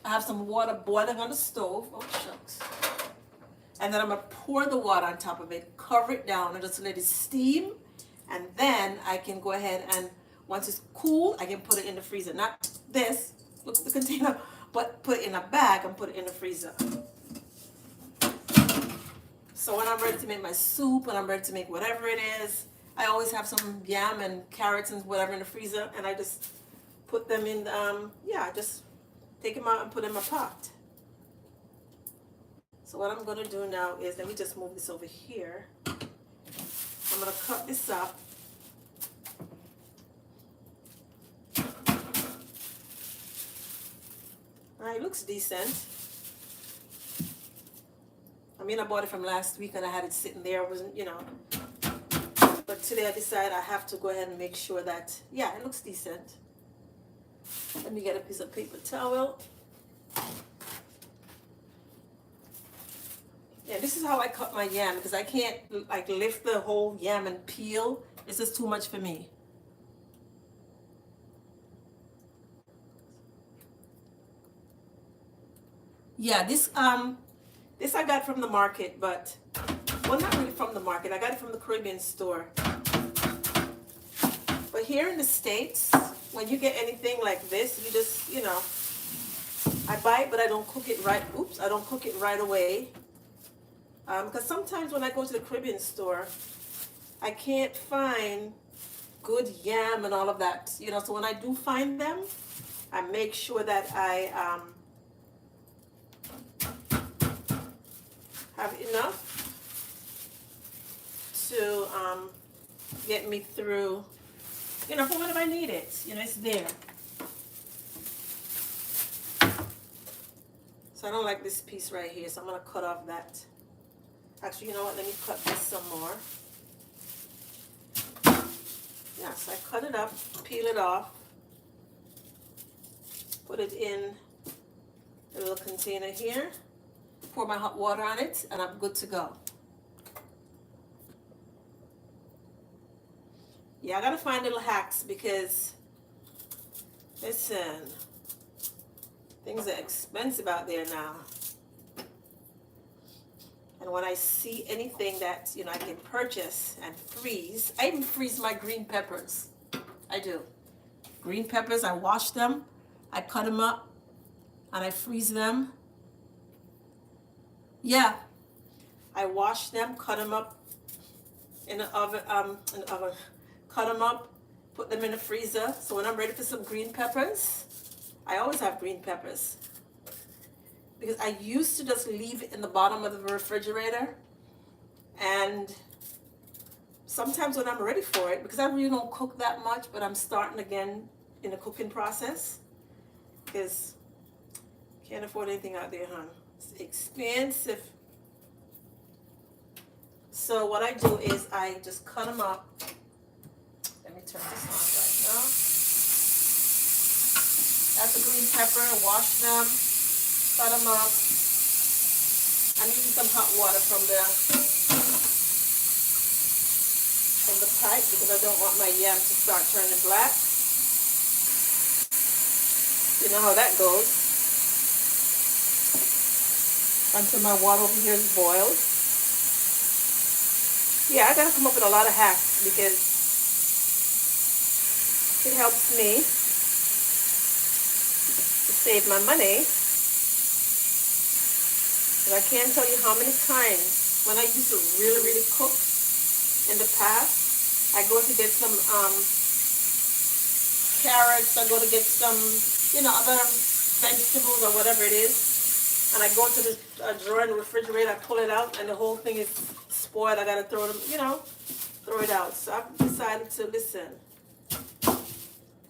I have some water boiling on the stove. Oh, shucks. And then I'm gonna pour the water on top of it, cover it down, and just let it steam. And then I can go ahead and, once it's cool, I can put it in the freezer. Not this, look at the container, but put it in a bag and put it in the freezer. So when I'm ready to make my soup, when I'm ready to make whatever it is, I always have some yam and carrots and whatever in the freezer, and I just put them in, I just take them out and put them in my pot. So what I'm gonna do now is, let me just move this over here. I'm gonna cut this up. It looks decent. I bought it from last week and I had it sitting there. It wasn't, But today I decided I have to go ahead and make sure that, yeah, it looks decent. Let me get a piece of paper towel. Yeah, this is how I cut my yam because I can't like lift the whole yam and peel. It's just too much for me. Yeah, this I got from the market, but, well, not really from the market. I got it from the Caribbean store. But here in the States, when you get anything like this, you just, I buy it, but I don't cook it right. Oops, I don't cook it right away. Because sometimes when I go to the Caribbean store, I can't find good yam and all of that. So when I do find them, I make sure that I have enough to get me through, for whenever I need it. It's there. So I don't like this piece right here, so I'm going to cut off that. Actually, you know what? Let me cut this some more. Yeah, so I cut it up, peel it off, put it in a little container here, pour my hot water on it, and I'm good to go. Yeah, I gotta find little hacks because Listen, things are expensive out there now. And when I see anything that, I can purchase and freeze, I even freeze my green peppers. I do. Green peppers, I wash them, I cut them up, and I freeze them. Yeah, I wash them, cut them up in the oven, cut them up, put them in the freezer. So when I'm ready for some green peppers, I always have green peppers. Because I used to just leave it in the bottom of the refrigerator, and sometimes when I'm ready for it, because I really don't cook that much, but I'm starting again in the cooking process, because can't afford anything out there, huh? It's expensive. So what I do is I just cut them up. Let me turn this on right now. That's a green pepper. Wash them, cut them up. I'm using some hot water from the pipe because I don't want my yam to start turning black. You know how that goes. Until my water over here is boiled. Yeah, I gotta come up with a lot of hacks because it helps me to save my money. But I can't tell you how many times when I used to really, really cook in the past, I go to get some carrots, I go to get some, other vegetables or whatever it is, and I go to the drawer in the refrigerator, I pull it out, and the whole thing is spoiled. I gotta throw them, throw it out. So I've decided to listen.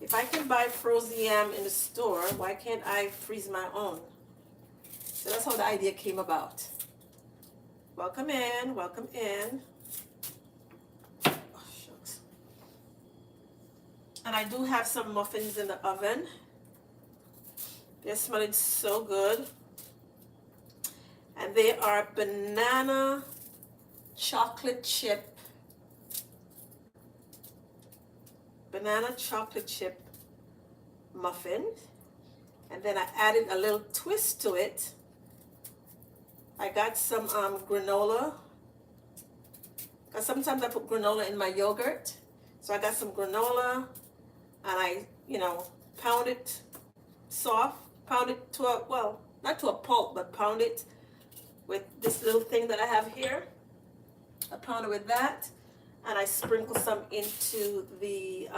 If I can buy frozen yam in the store, why can't I freeze my own? So that's how the idea came about. Welcome in, welcome in. Oh, shucks. And I do have some muffins in the oven. They're smelling so good. And they are banana chocolate chip muffin. And then I added a little twist to it. I got some granola. Because sometimes I put granola in my yogurt. So I got some granola and I, pound it soft. Pound it to a, well, not to a pulp, but pound it with this little thing that I have here. I pound it with that. And I sprinkle some into the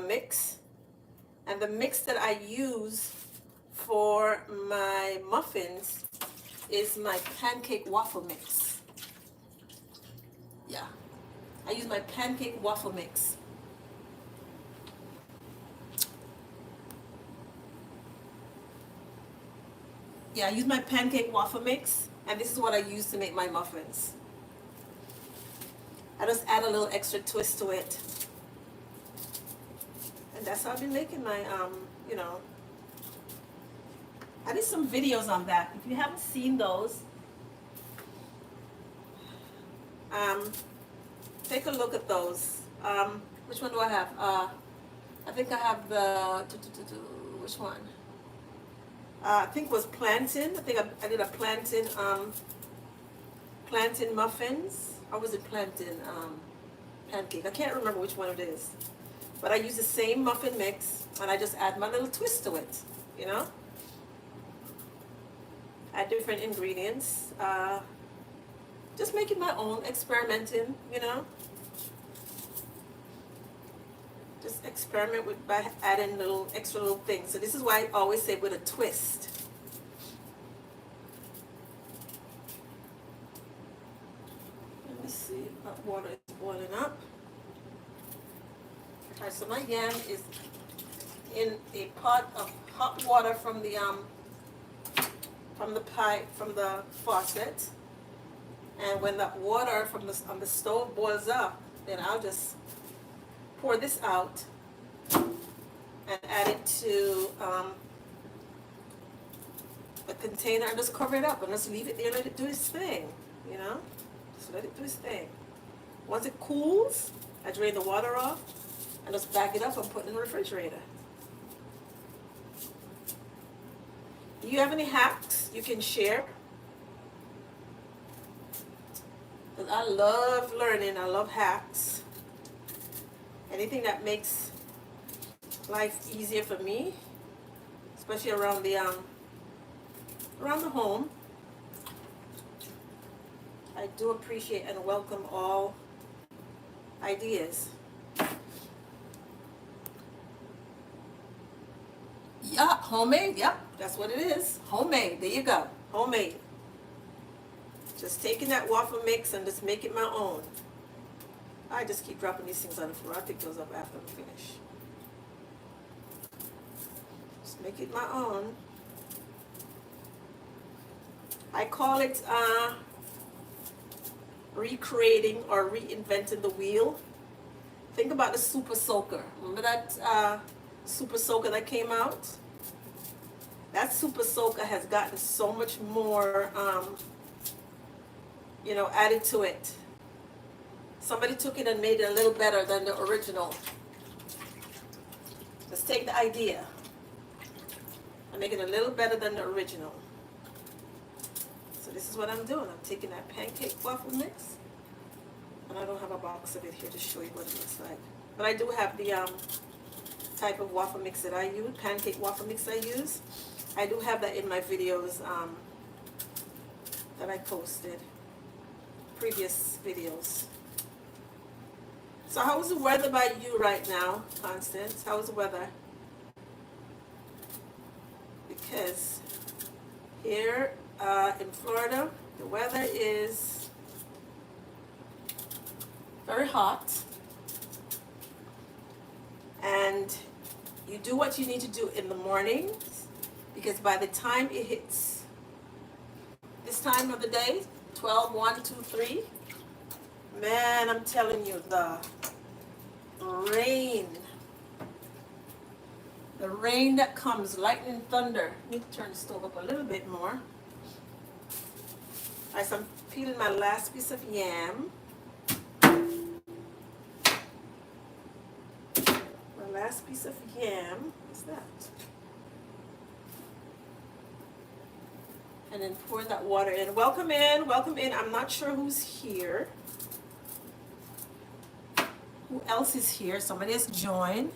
mix. And the mix that I use for my muffins is my pancake waffle mix. Yeah, I use my pancake waffle mix. Yeah, I use my pancake waffle mix, and this is what I use to make my muffins. I just add a little extra twist to it. And that's how I've been making my, I did some videos on that. If you haven't seen those, take a look at those. Which one do I have? I think I have the, which one? I think it was plantain. I think I did a plantain muffins. Or was it plantain pancake? I can't remember which one it is. But I use the same muffin mix, and I just add my little twist to it, Add different ingredients. Just making my own, experimenting, Just experiment by adding extra little things. So this is why I always say with a twist. Let me see if that water is boiling up. Alright, so my yam is in a pot of hot water from the pipe, from the faucet. And when that water on the stove boils up, then I'll just pour this out and add it to a container and just cover it up and just leave it there, let it do its thing, Just let it do its thing. Once it cools, I drain the water off, and just bag it up and put it in the refrigerator. Do you have any hacks you can share? Because I love learning. I love hacks. Anything that makes life easier for me, especially around the home. I do appreciate and welcome all ideas. Yeah, homemade. Yep, that's what it is. Homemade. There you go. Homemade. Just taking that waffle mix and just make it my own. I just keep dropping these things on the floor. I'll pick those up after we finish. Just make it my own. I call it recreating or reinventing the wheel. Think about the Super Soaker. Remember that Super Soaker that came out? That Super Soaker has gotten so much more, added to it. Somebody took it and made it a little better than the original. Let's take the idea and make it a little better than the original. So this is what I'm doing. I'm taking that pancake waffle mix, and I don't have a box of it here to show you what it looks like. But I do have the type of waffle mix that I use, pancake waffle mix I use. I do have that in my videos that I posted, previous videos. So how's the weather by you right now, Constance? How's the weather? Because here in Florida, the weather is very hot. And you do what you need to do in the morning, because by the time it hits this time of the day, 12, 1, 2, 3, man, I'm telling you, the rain that comes, lightning, thunder. Let me turn the stove up a little bit more. As I'm peeling my last piece of yam. My last piece of yam. What's that? And then pour that water in. Welcome in, welcome in. I'm not sure who's here. Who else is here? Somebody has joined.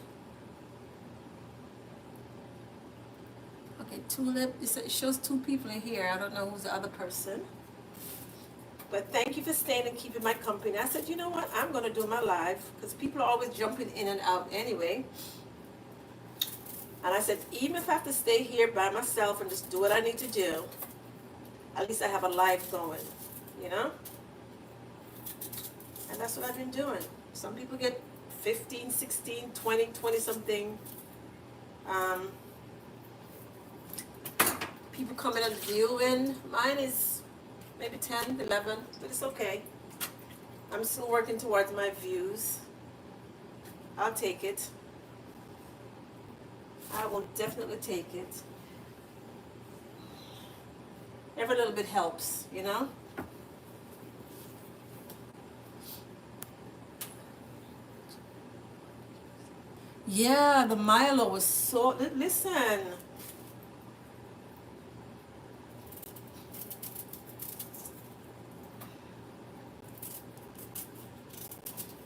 Okay, Tulip. It shows 2 people in here. I don't know who's the other person. But thank you for staying and keeping my company. I said, you know what? I'm going to do my live, because people are always jumping in and out anyway. And I said, even if I have to stay here by myself and just do what I need to do, at least I have a live going, you know? And that's what I've been doing. Some people get 15, 16, 20, 20-something. People coming and viewing. Mine is maybe 10, 11, but it's okay. I'm still working towards my views. I'll take it. I will definitely take it. Every little bit helps, you know? Yeah, the Milo was so... Listen.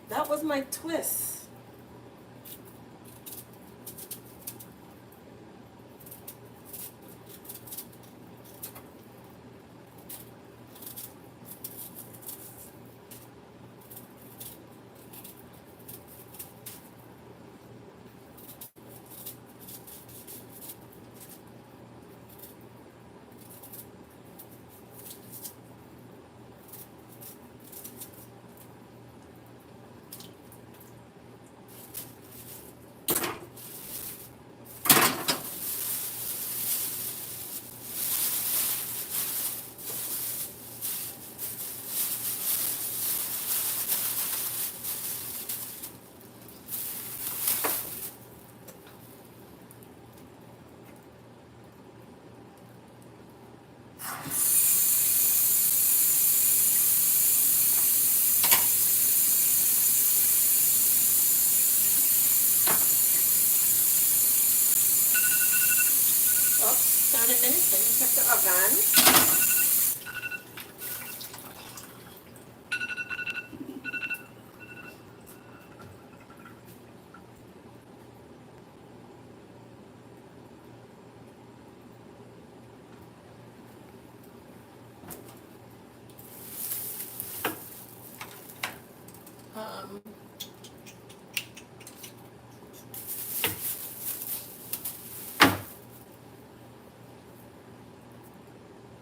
That was my twist.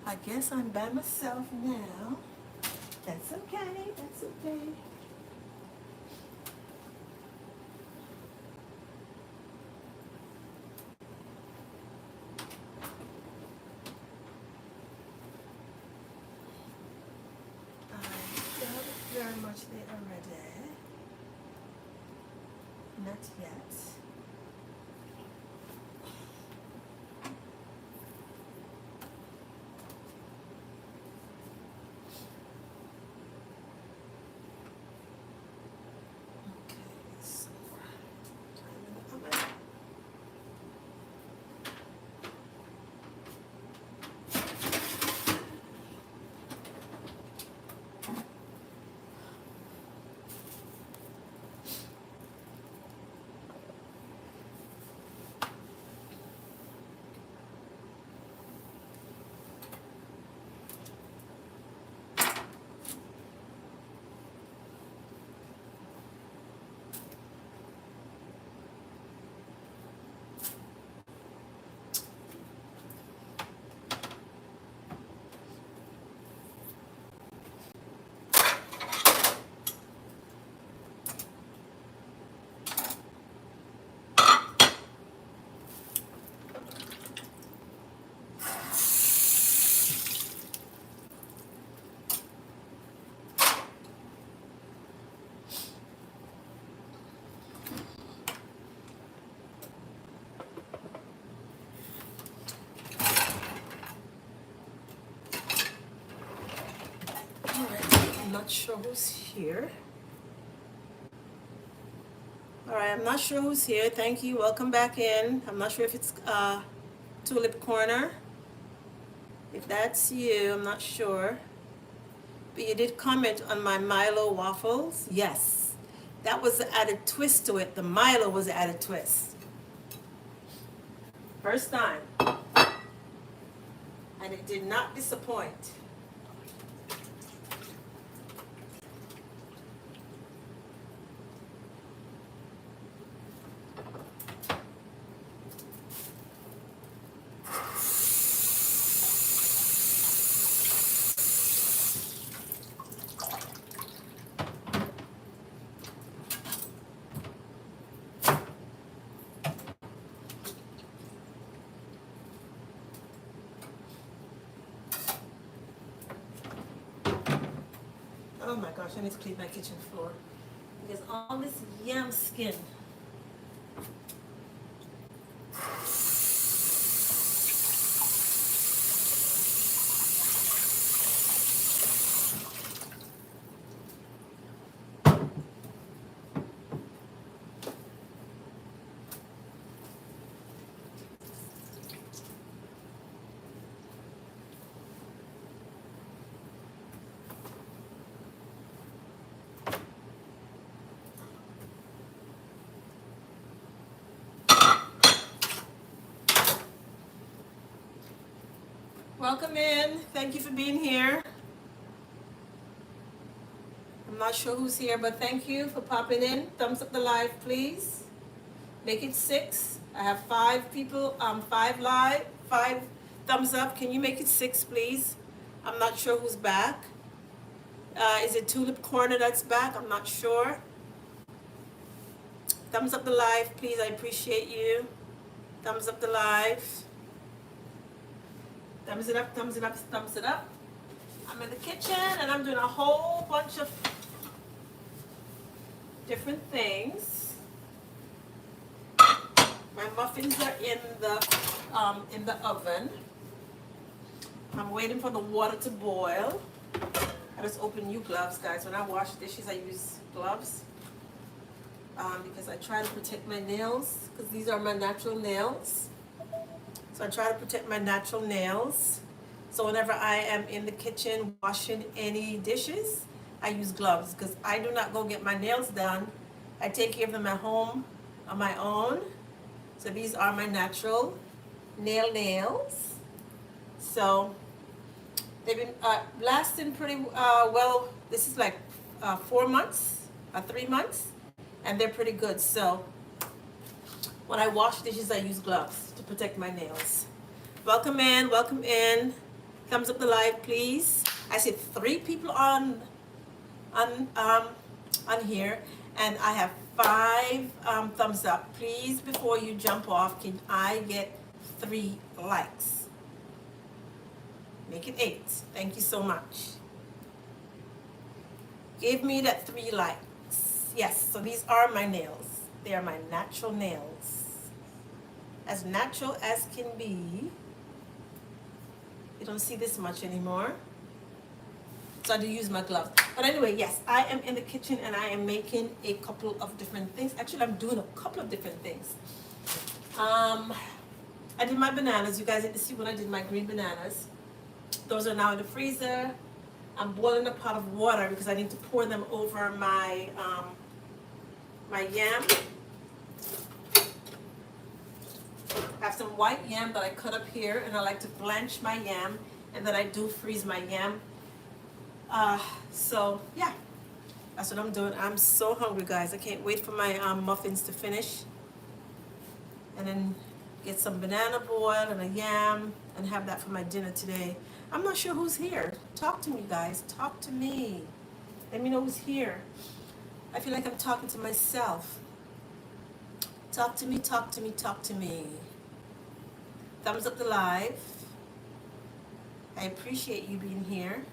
I guess I'm by myself now. That's okay. That's okay. I doubt very much they are ready. Not yet. Okay, some more time in the oven. All right, I'm not sure who's here. All right, I'm not sure who's here. Thank you. Welcome back in. I'm not sure if it's Tulip Corner. If that's you, I'm not sure. But you did comment on my Milo waffles. Yes, that was the added twist to it. The Milo was the added twist. First time. And it did not disappoint. Oh my gosh, I need to clean my kitchen floor. Because all this yam skin. Welcome in. Thank you for being here. I'm not sure who's here, but thank you for popping in. Thumbs up the live, please. Make it 6. I have 5 people, 5 live, 5 thumbs up. Can you make it 6, please? I'm not sure who's back. Is it Tulip Corner that's back? I'm not sure. Thumbs up the live, please. I appreciate you. Thumbs up the live. Thumbs it up, thumbs it up, thumbs it up. I'm in the kitchen and I'm doing a whole bunch of different things. My muffins are in the oven. I'm waiting for the water to boil. I just open new gloves, guys. When I wash dishes, I use gloves because I try to protect my nails because these are my natural nails. So I try to protect my natural nails. So whenever I am in the kitchen washing any dishes, I use gloves because I do not go get my nails done. I take care of them at home on my own. So these are my natural nails. So they've been lasting pretty well. This is like 4 months. 3 months, and they're pretty good. So when I wash dishes, I use gloves to protect my nails. Welcome in, welcome in. Thumbs up the live, please. I see 3 people on um, on here, and I have 5 thumbs up. Please, before you jump off, can I get 3 likes? Make it 8. Thank you so much. Give me that 3 likes. Yes, so these are my nails. They are my natural nails. As natural as can be. You don't see this much anymore. So I do use my gloves. But anyway, yes, I am in the kitchen and I am making a couple of different things. Actually, I'm doing a couple of different things. I did my bananas. You guys didn't see when I did my green bananas. Those are now in the freezer. I'm boiling a pot of water because I need to pour them over my my yam. I have some white yam that I cut up here, and I like to blanch my yam, and then I do freeze my yam. So yeah, that's what I'm doing. I'm so hungry, guys. I can't wait for my muffins to finish, and then get some banana boil and a yam, and have that for my dinner today. I'm not sure who's here. Talk to me, guys. Talk to me. Let me know who's here. I feel like I'm talking to myself. Talk to me, talk to me, talk to me. Thumbs up the live. I appreciate you being here.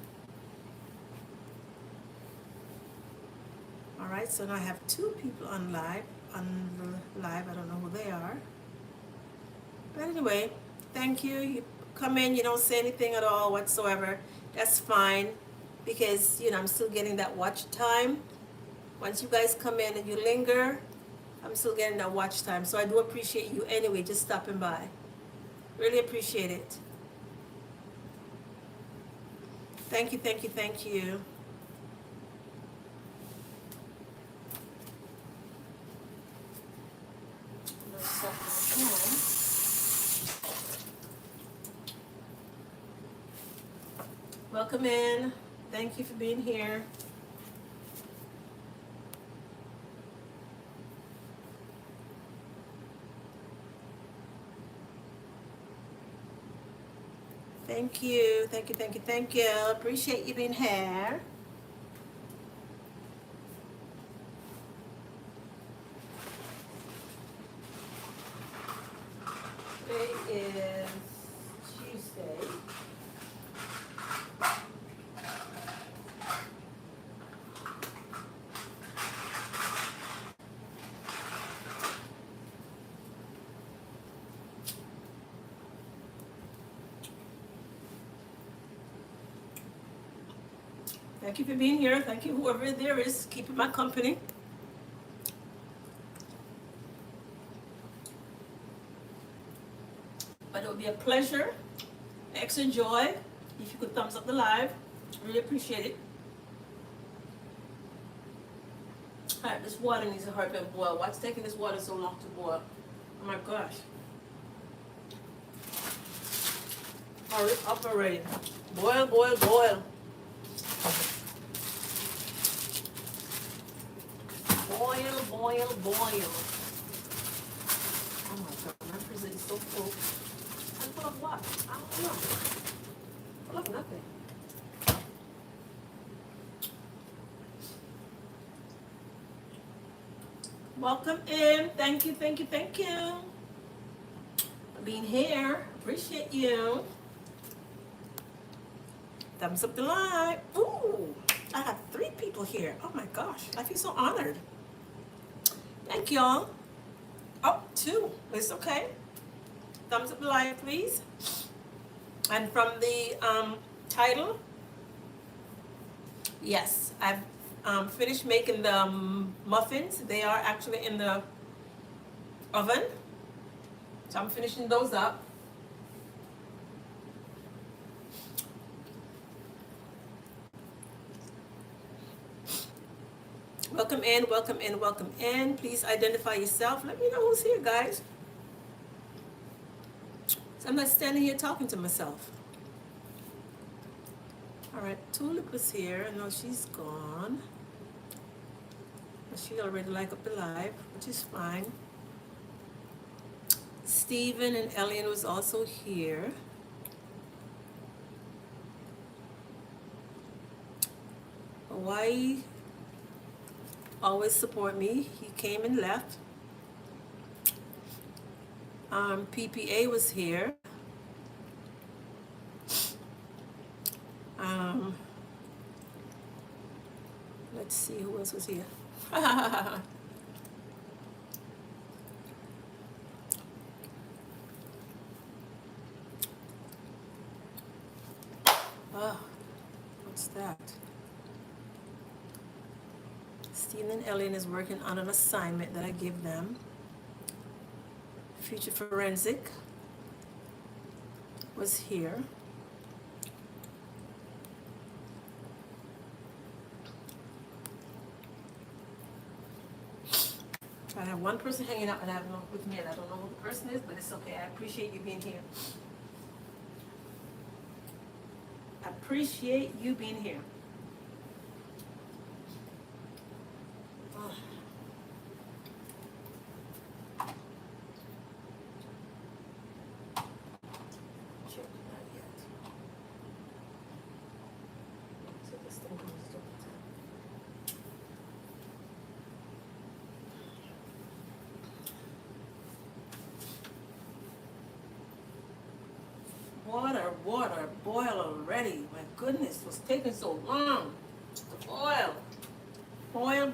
All right, so now I have 2 people on live. I don't know who they are. But anyway, thank you. You come in, you don't say anything at all whatsoever. That's fine, because I'm still getting that watch time. Once you guys come in and you linger, I'm still getting that watch time. So I do appreciate you anyway, just stopping by. Really appreciate it. Thank you, thank you, thank you. Welcome in. Thank you for being here. Thank you, thank you, thank you, thank you. Appreciate you being here. Today is Tuesday. Thank you for being here. Thank you, whoever there is, keeping my company. But it would be a pleasure, extra joy, if you could thumbs up the live. Really appreciate it. All right, this water needs to hurry up and boil. Why's taking this water so long to boil? Oh my gosh. Hurry up already. Boil, boil, boil. Boil, boil, boil. Oh my god, my freezer is so full. And full of what? I don't know. Full of nothing. Welcome in. Thank you, thank you, thank you for being here. Appreciate you. Thumbs up the live. Ooh, I have 3 people here. Oh my gosh, I feel so honored. Thank y'all. Oh, 2. It's okay. Thumbs up the live, please. And from the title, yes, I've finished making the muffins. They are actually in the oven. So I'm finishing those up. Welcome in, welcome in, welcome in. Please identify yourself. Let me know who's here, guys. So I'm not standing here talking to myself. All right, Tulip is here. I know she's gone. She already like up the live, which is fine. Stephen and Ellen was also here. Hawaii always support me. He came and left. PPA was here. Um, let's see who else was here. Oh, what's that? Stephen and Ellen is working on an assignment that I give them. Future Forensic was here. I have one person hanging out and I have no with me, and I don't know who the person is, but it's okay. I appreciate you being here. I appreciate you being here. Oh. Check, not yet. So this thing goes double time. Water, boil already. My goodness, it was taking so long to boil. Boil.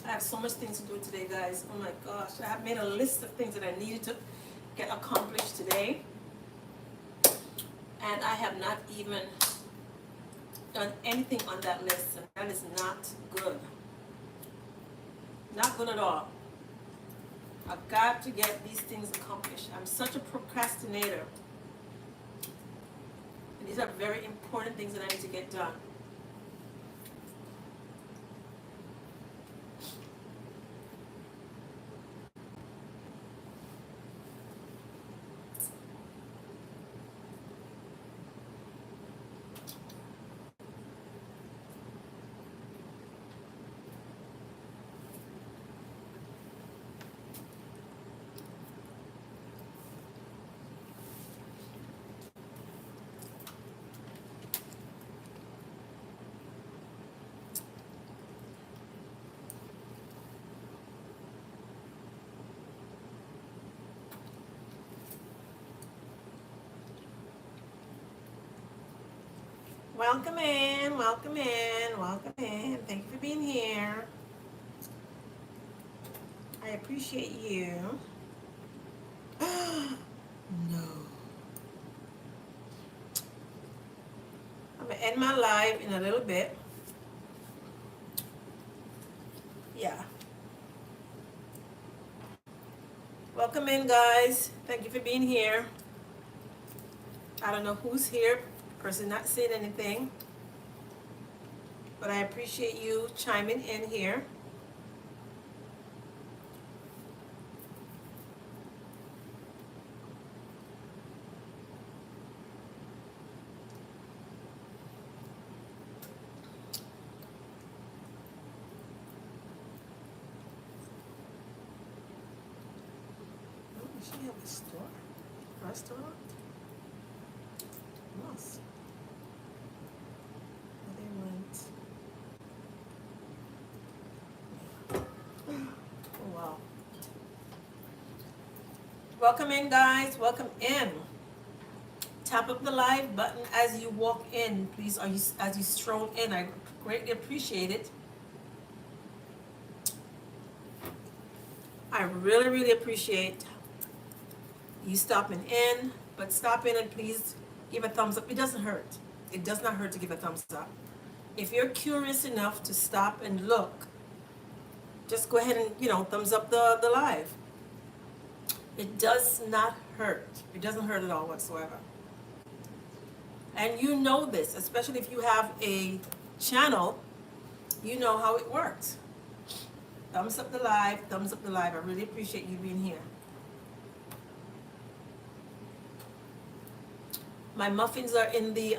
I have so much things to do today, guys. Oh my gosh. I have made a list of things that I needed to get accomplished today. And I have not even done anything on that list. And that is not good. Not good at all. I've got to get these things accomplished. I'm such a procrastinator. And these are very important things that I need to get done. Welcome in. Thank you for being here. I appreciate you. No. I'm going to end my live in a little bit. Yeah. Welcome in, guys. Thank you for being here. I don't know who's here. Person not saying anything. But I appreciate you chiming in here. Oh, does she have a store? Restaurant? Must. They went. Oh, wow. Welcome in, guys. Welcome in. Tap up the live button as you walk in, please. As you stroll in, I greatly appreciate it. I really, really appreciate you stopping in. But stop in and please give a thumbs up. It doesn't hurt. It does not hurt to give a thumbs up. If you're curious enough to stop and look, just go ahead and, thumbs up the live. It does not hurt. It doesn't hurt at all whatsoever. And you know this, especially if you have a channel, you know how it works. Thumbs up the live, thumbs up the live. I really appreciate you being here. My muffins are in the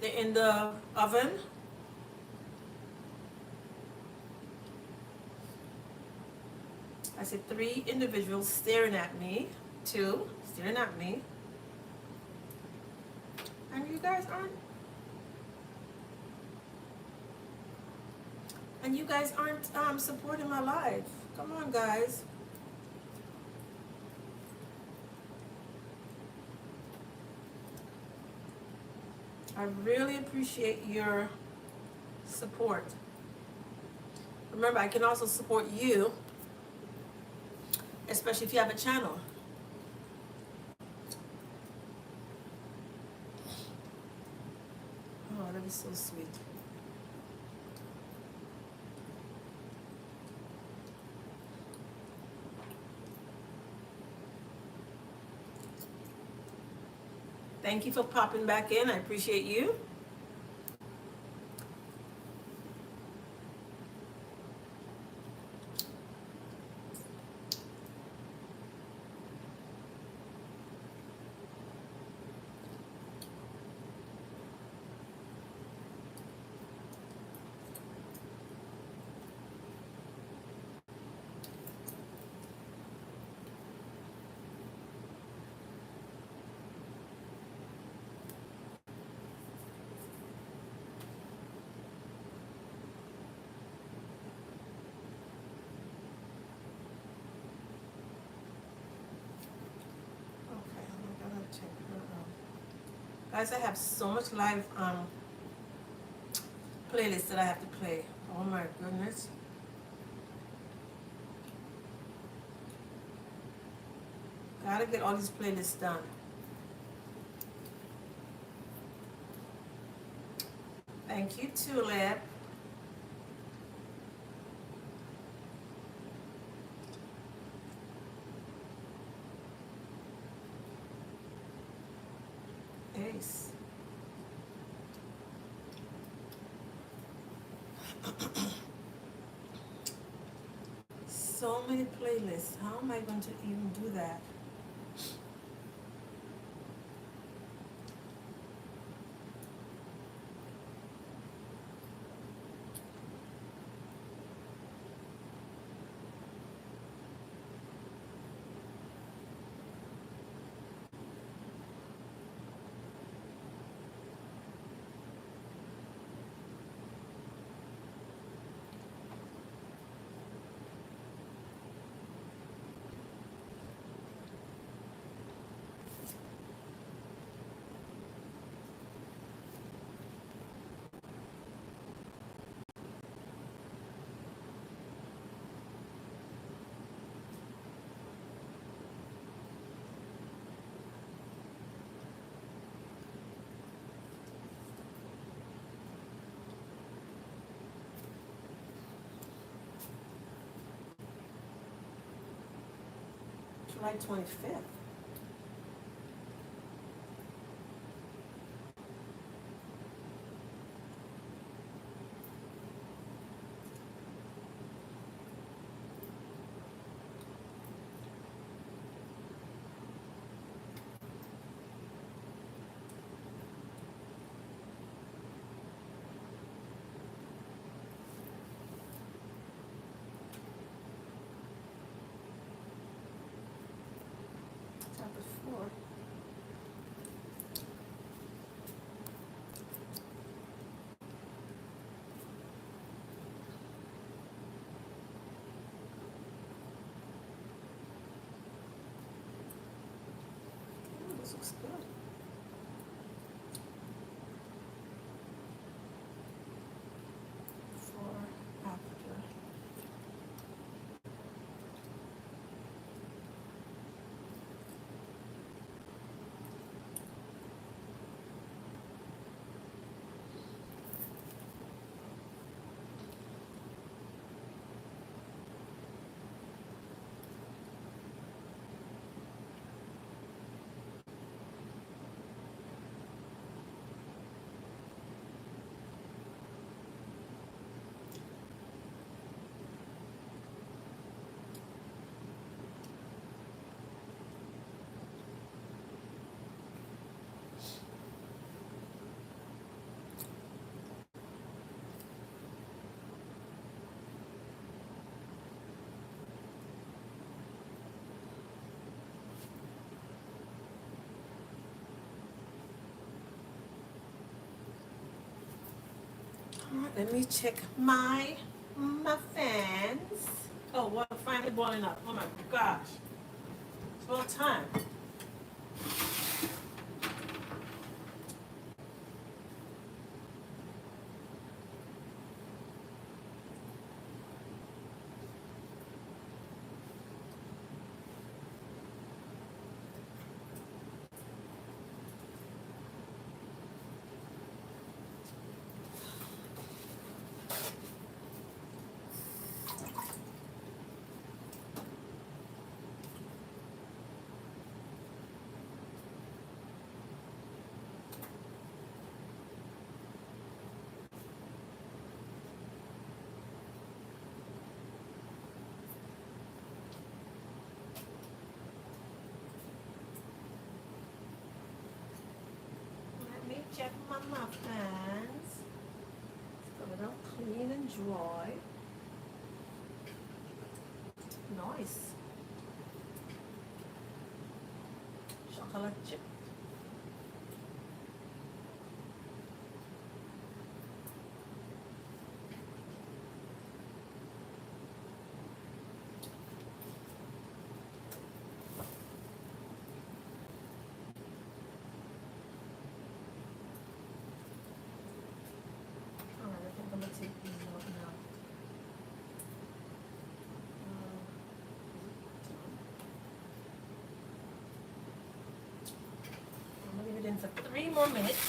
they're in the oven. I said 3 individuals staring at me, 2 staring at me, and you guys aren't supporting my live. Come on, guys. I really appreciate your support. Remember, I can also support you, especially if you have a channel. Oh, that is so sweet. Thank you for popping back in. I appreciate you. Guys, I have so much live playlists that I have to play. Oh my goodness. Gotta get all these playlists done. Thank you, Tulip. Ace. So many playlists. How am I going to even do that? July 25th. Chapter 4. Ooh, this looks good. For after. Alright, let me check my muffins. Oh, water finally boiling up. Oh my gosh. It's about time. Let me check my muffins. It's coming out clean and dry. Nice. Chocolate chip. Alright, I think I'm gonna take these out now. I'm gonna leave it in for 3 more minutes.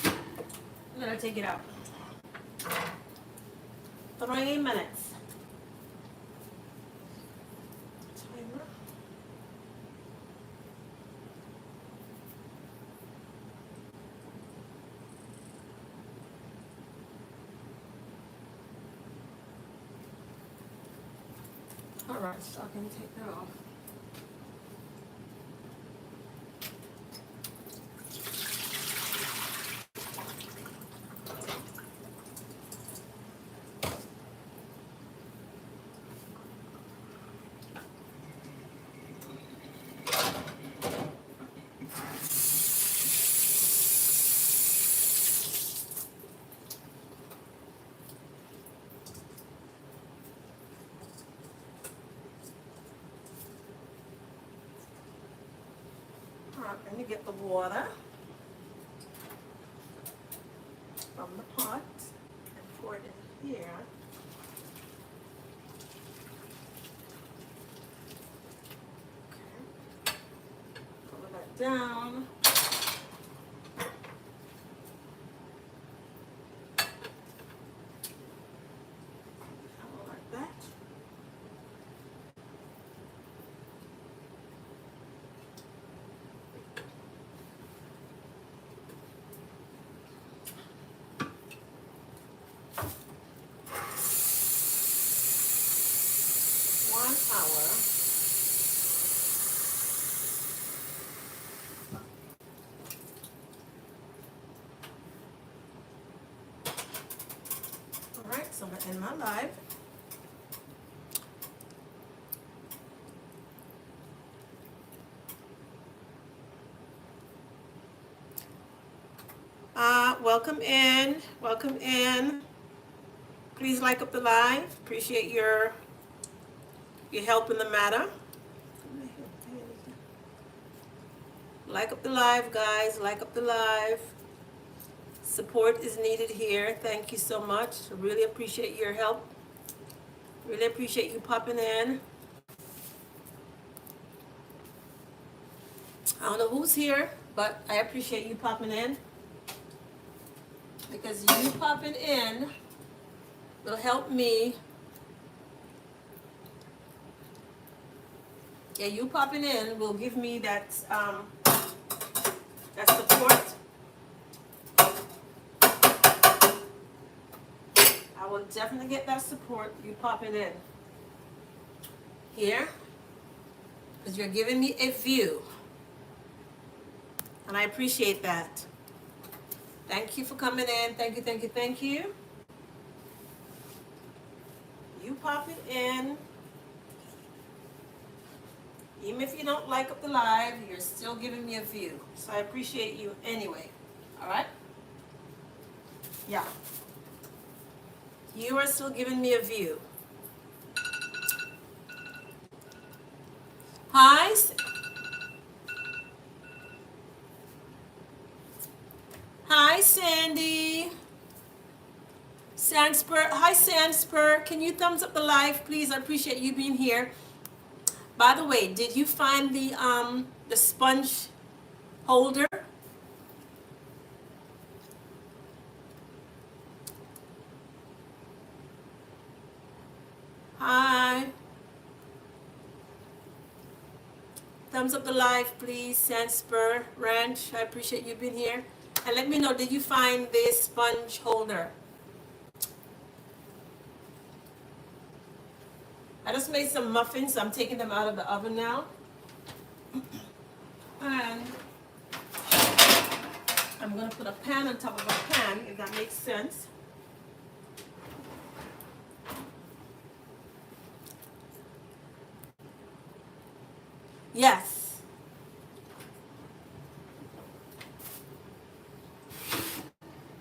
And then I'll take it out. 3 minutes. Timer. Alright, so I can take that off. Alright, let me get the water from the pot and pour it in here. Okay. Pull that down. Like that. Alright, so I'm going to end my live. Welcome in. Welcome in. Please like up the live. Appreciate your help in the matter. Like up the live, guys. Like up the live. Support is needed here. Thank you so much. Really appreciate your help. Really appreciate you popping in. I don't know who's here, but I appreciate you popping in. Because you popping in will help me. Yeah, you popping in will give me that support. I will definitely get that support. You popping in here because you're giving me a view, and I appreciate that. Thank you for coming in. Thank you, thank you, thank you. You popping in. Even if you don't like up the live, you're still giving me a view. So I appreciate you anyway. All right? Yeah. You are still giving me a view. Hi. Hi, Sandy. Sandspur. Hi, Sandspur. Can you thumbs up the live, please? I appreciate you being here. By the way, did you find the sponge holder? Hi. Thumbs up the live, please. Sandspur Ranch. I appreciate you being here. And let me know, did you find this sponge holder? I just made some muffins. I'm taking them out of the oven now. And I'm going to put a pan on top of a pan, if that makes sense. Yes.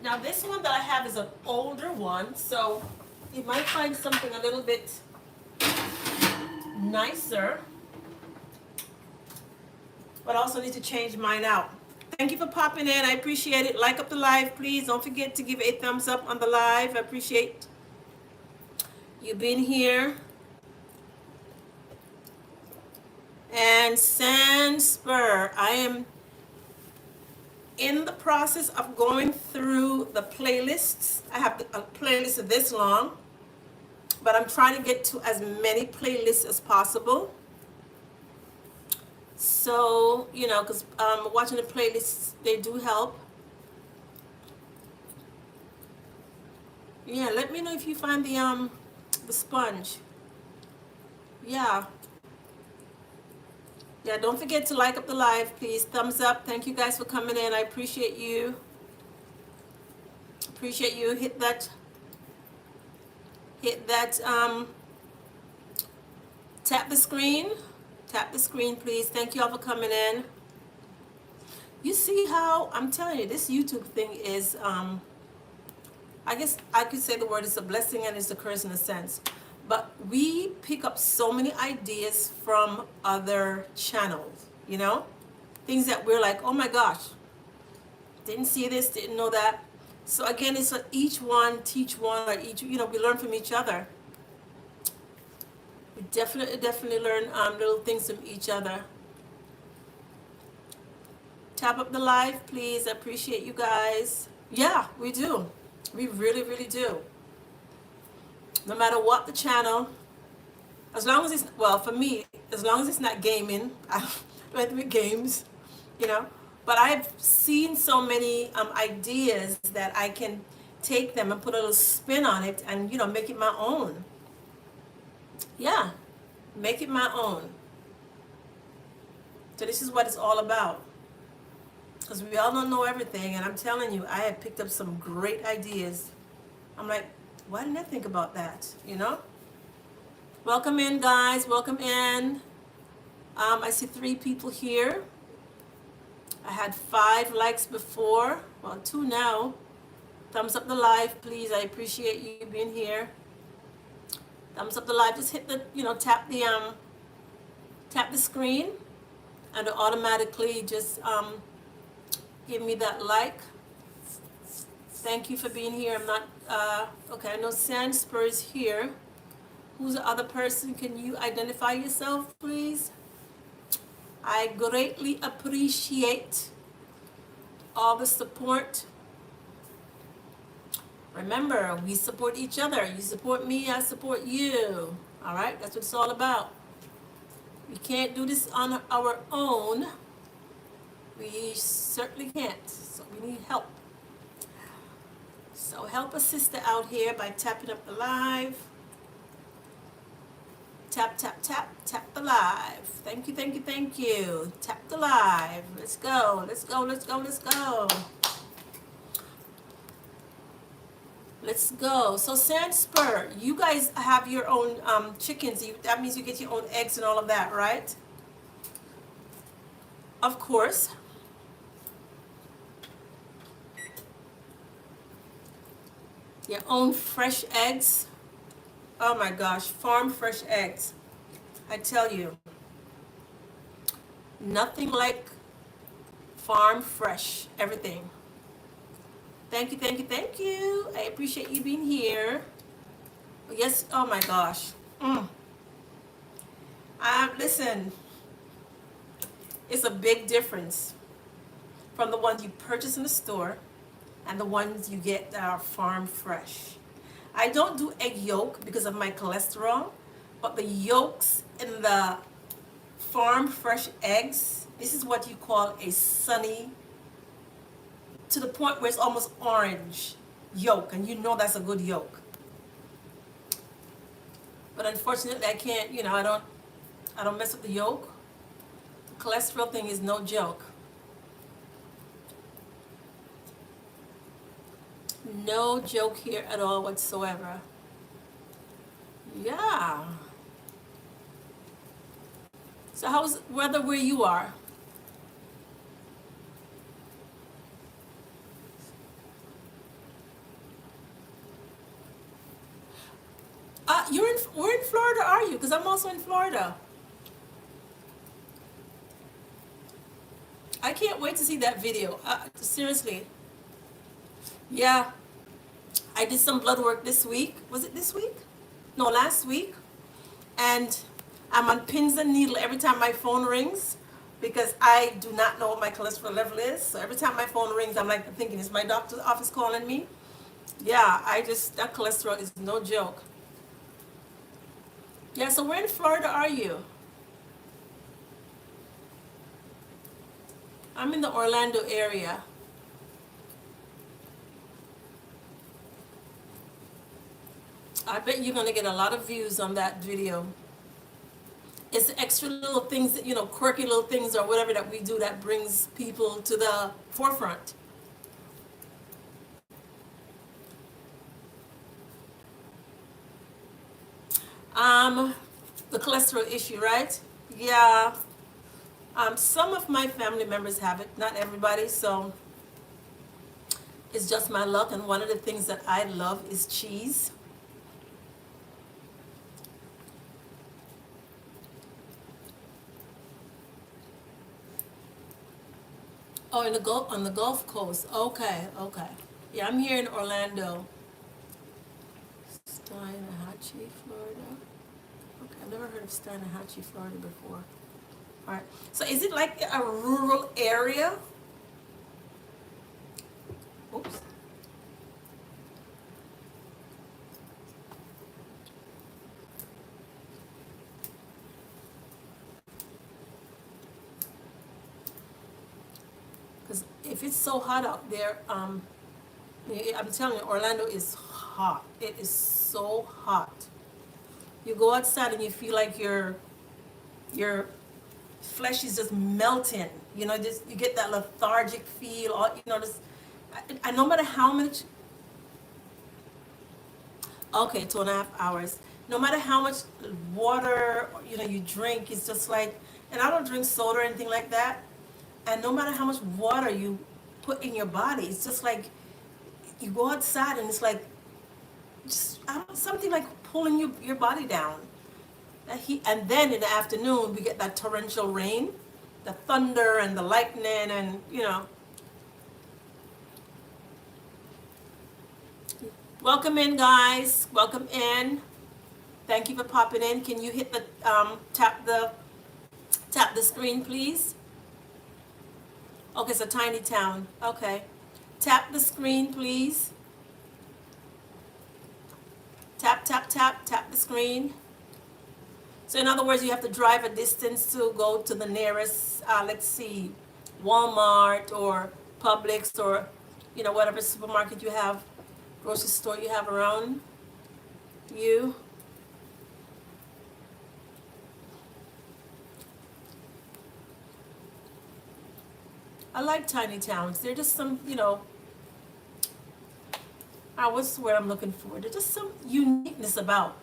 Now this one that I have is an older one, so you might find something a little bit nicer. But I also need to change mine out. Thank you for popping in. I appreciate it. Like up the live, please. Don't forget to give a thumbs up on the live. I appreciate you being here. And Sandspur, I am in the process of going through the playlists. I have a playlist this long, but I'm trying to get to as many playlists as possible. So, you know, because watching the playlists, they do help. Yeah, let me know if you find the sponge. Yeah. Yeah, don't forget to like up the live, please. Thumbs up. Thank you guys for coming in. I appreciate you. Appreciate you. Hit that tap the screen. Tap the screen, please. Thank you all for coming in. You see how I'm telling you, this YouTube thing is I guess I could say the word is a blessing and it's a curse in a sense. But we pick up so many ideas from other channels, you know? Things that we're like, oh my gosh, didn't see this, didn't know that. So again, it's like each one teach one, or each, you know, we learn from each other. We definitely learn little things from each other. Tap up the live, please. I appreciate you guys. Yeah, we do. We really do. No matter what the channel, as long as it's, well, for me, as long as it's not gaming, I don't like to make games, you know. But I've seen so many ideas that I can take them and put a little spin on it and, you know, make it my own. Yeah, make it my own. So this is what it's all about. Because we all don't know everything, and I'm telling you, I have picked up some great ideas. I'm like, why didn't I think about that, you know? Welcome in, guys. Welcome in. I see 3 people here. I had 5 likes before. Well, 2 now. Thumbs up the live, please. I appreciate you being here. Thumbs up the live. Just hit the, you know, tap the screen, and it automatically just give me that like. Thank you for being here. I'm not okay. I know Sandspur is here. Who's the other person? Can you identify yourself, please? I greatly appreciate all the support. Remember, we support each other. You support me, I support you. All right, that's what it's all about. We can't do this on our own. We certainly can't. So we need help. So help a sister out here by tapping up the live. Tap, tap, tap, tap the live. Thank you, thank you, thank you. Tap the live. Let's go, let's go, let's go, let's go. Let's go. So Sandspur, you guys have your own chickens. That means you get your own eggs and all of that, right? Of course. Your own fresh eggs. Oh my gosh, farm fresh eggs. I tell you, nothing like farm fresh everything. Thank you, thank you, thank you. I appreciate you being here. Yes, oh my gosh. Mm. Listen, it's a big difference from the ones you purchase in the store and the ones you get that are farm fresh. I don't do egg yolk because of my cholesterol, but the yolks in the farm fresh eggs, this is what you call a sunny, to the point where it's almost orange yolk, and you know that's a good yolk. But unfortunately, I can't, I don't mess with the yolk. The cholesterol thing is no joke. No joke here at all whatsoever. Yeah. So how's weather where you are? Where in Florida are you? Because I'm also in Florida. I can't wait to see that video. Seriously. Yeah. I did some blood work this week. Was it this week? No, last week. And I'm on pins and needle every time my phone rings because I do not know what my cholesterol level is. So every time my phone rings, I'm like thinking, is my doctor's office calling me? Yeah, that cholesterol is no joke. Yeah, so where in Florida are you? I'm in the Orlando area. I bet you're going to get a lot of views on that video. It's the extra little things that, quirky little things or whatever that we do that brings people to the forefront. The cholesterol issue, right? Yeah. Some of my family members have it, not everybody, so it's just my luck. And one of the things that I love is cheese. Oh, on the Gulf Coast. Okay, okay. Yeah, I'm here in Orlando. Steinhatchee, Florida. Okay, I've never heard of Steinhatchee, Florida before. All right. So is it like a rural area? Oops. Because if it's so hot out there, I'm telling you, Orlando is hot. It is so hot. You go outside and you feel like your flesh is just melting. Just you get that lethargic feel. Or, just no matter how much. Okay, 2.5 hours. No matter how much water you drink, it's just like, and I don't drink soda or anything like that. And no matter how much water you put in your body, it's just like you go outside and it's like just something like pulling your body down. That heat, and then in the afternoon we get that torrential rain, the thunder and the lightning, and. Welcome in, guys. Welcome in. Thank you for popping in. Can you hit the tap the screen, please? Okay, it's a tiny town. Okay. Tap the screen, please. Tap, tap, tap, tap the screen. So in other words, you have to drive a distance to go to the nearest, let's see, Walmart or Publix or, whatever supermarket you have, grocery store you have around you. I like tiny towns. They're just some, what's the word I'm looking for? There's just some uniqueness about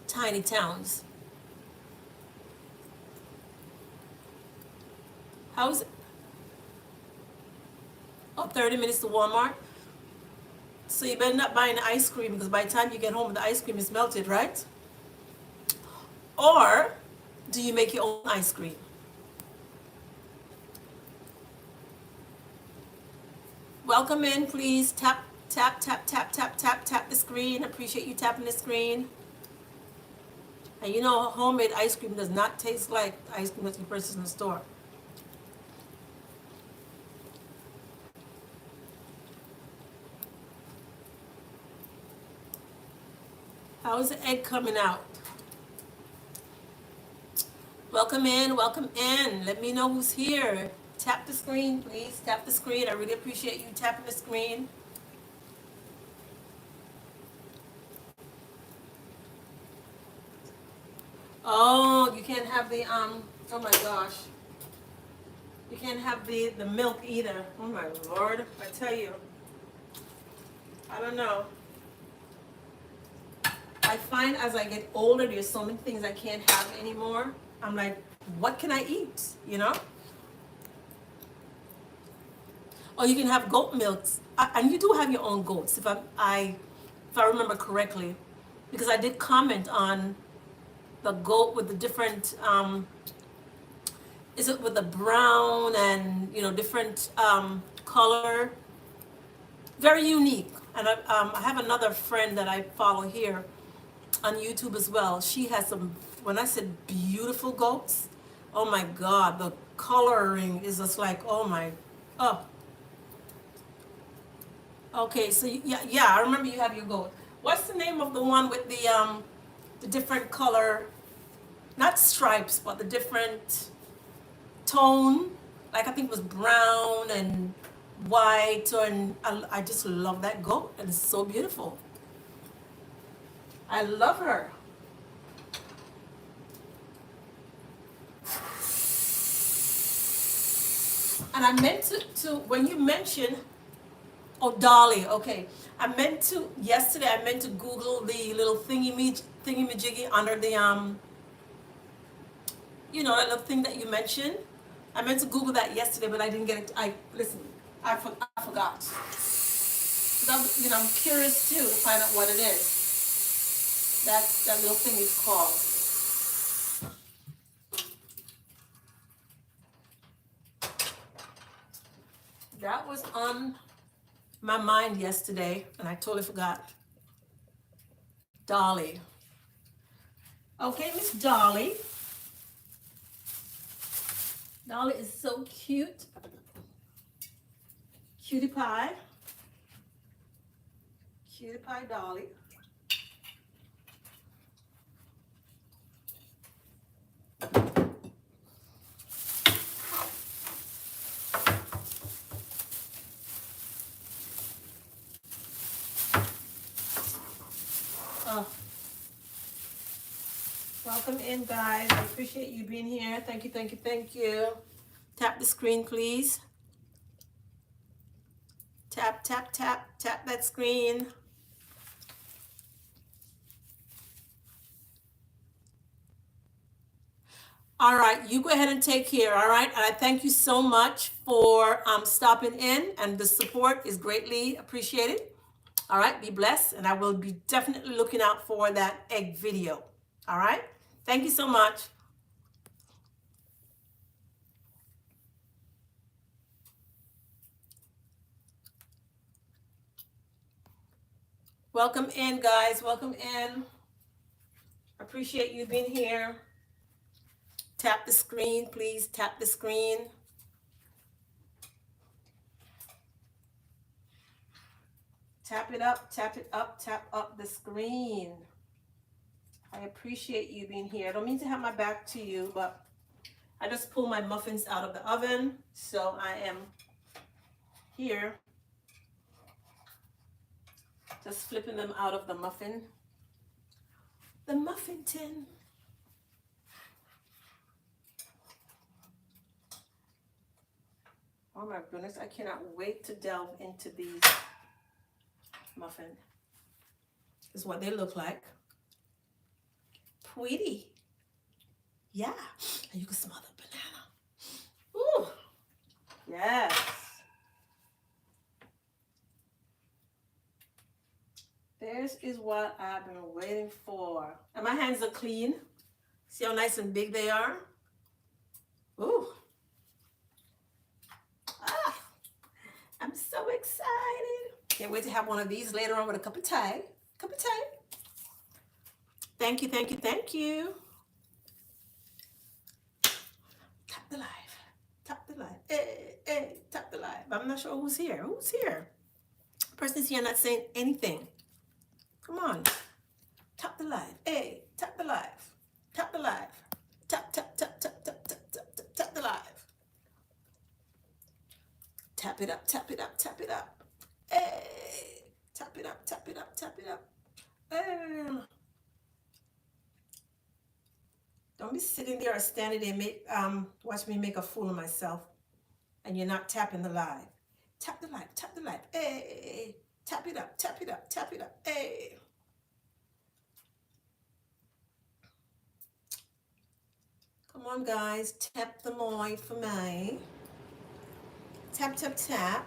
tiny towns. How's it? Oh, 30 minutes to Walmart. So you better not buy an ice cream because by the time you get home, the ice cream is melted, right? Or do you make your own ice cream? Welcome in, please. Tap, tap, tap, tap, tap, tap, tap the screen. Appreciate you tapping the screen. And you know, homemade ice cream does not taste like ice cream that you purchase in the store. How is the egg coming out? Welcome in, welcome in. Let me know who's here. Tap the screen, please. Tap the screen. I really appreciate you tapping the screen. Oh, you can't have the oh my gosh. You can't have the milk either. Oh my Lord, I tell you. I don't know. I find as I get older, there's so many things I can't have anymore. I'm like, what can I eat? You know? Or you can have goat milks, and you do have your own goats, if I remember correctly, because I did comment on the goat with the different is it with the brown and different color, very unique. And I have another friend that I follow here on YouTube as well. She has some, when I said beautiful goats, oh my God, the coloring is just like, oh. Okay, so yeah, I remember you have your goat. What's the name of the one with the different color, not stripes, but the different tone? Like I think it was brown and white, and I just love that goat, and it's so beautiful. I love her. And I meant to when you mentioned, oh, Dolly, okay. Yesterday I meant to Google the little thingy-majiggy under the, that little thing that you mentioned. I meant to Google that yesterday, but I didn't get it. Listen, I forgot. So I'm curious too to find out what it is. That little thing is called. That was on my mind yesterday, and I totally forgot. Dolly. Okay, Miss Dolly. Dolly is so cute. Cutie pie. Cutie pie Dolly. Oh. Welcome in, guys. I appreciate you being here. Thank you, thank you, thank you. Tap the screen, please. Tap, tap, tap, tap that screen. All right, you go ahead and take care, all right? And I thank you so much for stopping in, and the support is greatly appreciated. All right, be blessed, and I will be definitely looking out for that egg video. All right, thank you so much. Welcome in, guys. Welcome in. Appreciate you being here. Tap the screen, please. Tap the screen. Tap it up, tap it up, tap up the screen. I appreciate you being here. I don't mean to have my back to you, but I just pulled my muffins out of the oven, so I am here just flipping them out of the muffin tin. Oh my goodness, I cannot wait to delve into these muffins. This is what they look like. Pretty. Yeah, and you can smell the banana. Ooh, yes. This is what I've been waiting for. And my hands are clean. See how nice and big they are? Ooh. Ah, I'm so excited. Can't wait to have one of these later on with a cup of tea. Cup of tea. Thank you, thank you, thank you. Tap the live. Tap the live. Hey, hey, tap the live. I'm not sure who's here. Who's here? Person's here not saying anything. Come on. Tap the live. Hey, tap the live. Tap the live. Tap, tap, tap, tap, tap, tap, tap, tap, tap the live. Tap it up, tap it up, tap it up. Hey. Tap it up, tap it up, tap it up. Hey. Don't be sitting there or standing there watch me make a fool of myself and you're not tapping the live. Tap the live, tap the live. Hey. Tap it up, tap it up, tap it up. Hey. Come on, guys. Tap the live for me. Tap, tap, tap.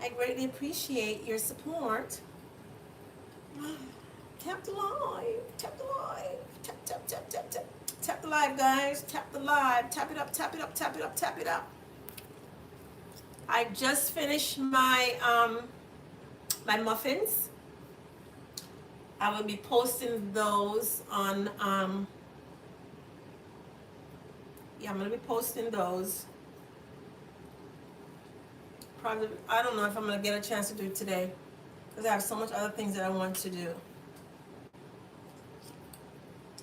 I greatly appreciate your support. Tap the live. Tap the live. Tap, tap, tap, tap, tap. Tap the live, guys. Tap the live. Tap it up, tap it up, tap it up, tap it up. I just finished my my muffins. I will be posting those on I'm gonna be posting those. Probably, I don't know if I'm gonna get a chance to do it today because I have so much other things that I want to do.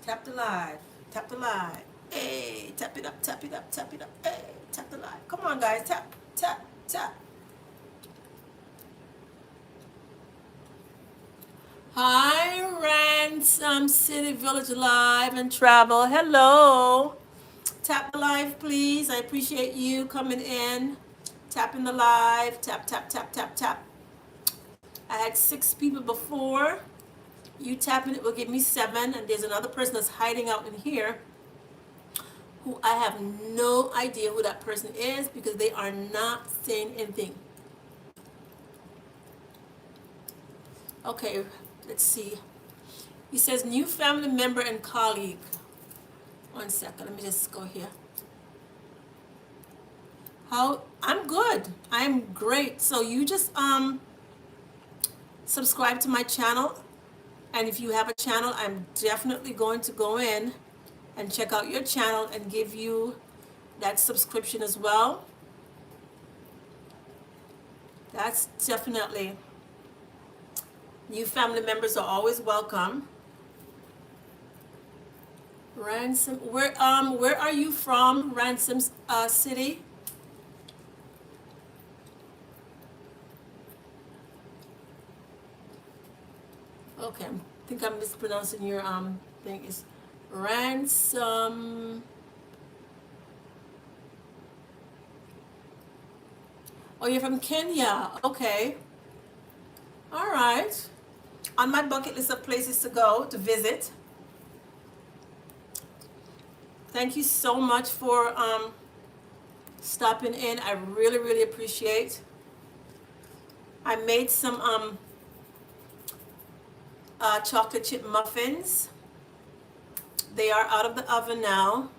Tap the live, tap the live. Hey, tap it up, tap it up, tap it up. Hey, tap the live. Come on, guys, tap, tap, tap. Hi, Ransom City Village Live and Travel. Hello. Tap the live, please. I appreciate you coming in. Tapping the live. Tap, tap, tap, tap, tap. I had 6 people before. You tapping it will give me 7. And there's another person that's hiding out in here who I have no idea who that person is because they are not saying anything. Okay, let's see. He says new family member and colleague. 1 second, let me just go here. I'm good. I'm great. So you just subscribe to my channel, and if you have a channel, I'm definitely going to go in and check out your channel and give you that subscription as well. That's definitely, new family members are always welcome. Ransom, where are you from, Ransom City? Okay, I think I'm mispronouncing your thing. Is Ransom. Oh, you're from Kenya. Okay. All right. On my bucket list of places to go to visit. Thank you so much for stopping in. I really, really appreciate. I made some chocolate chip muffins. They are out of the oven now,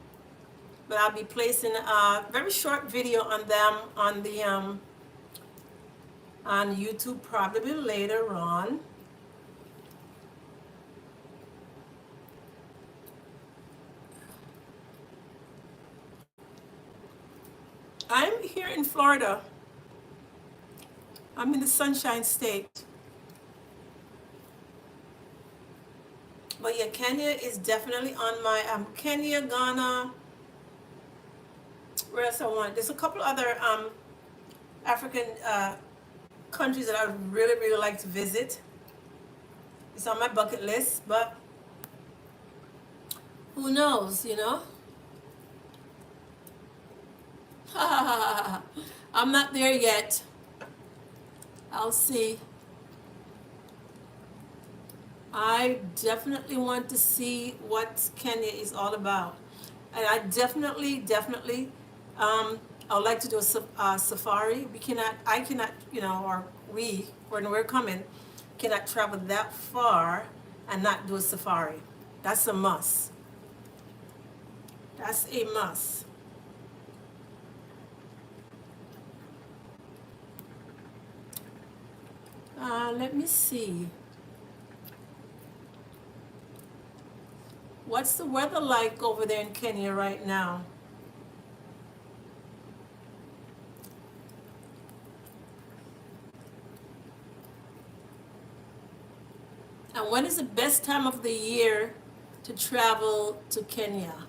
but I'll be placing a very short video on them on the on YouTube probably later on. I'm here in Florida. I'm in the Sunshine State. But yeah, Kenya is definitely on my Kenya, Ghana. Where else I want? There's a couple other African countries that I would really, really like to visit. It's on my bucket list, but who knows, you know? I'm not there yet. I'll see. I definitely want to see what Kenya is all about. And I definitely, I would like to do a safari. I cannot, you know, or we, when we're coming, cannot travel that far and not do a safari. That's a must. That's a must. Let me see. What's the weather like over there in Kenya right now? And when is the best time of the year to travel to Kenya?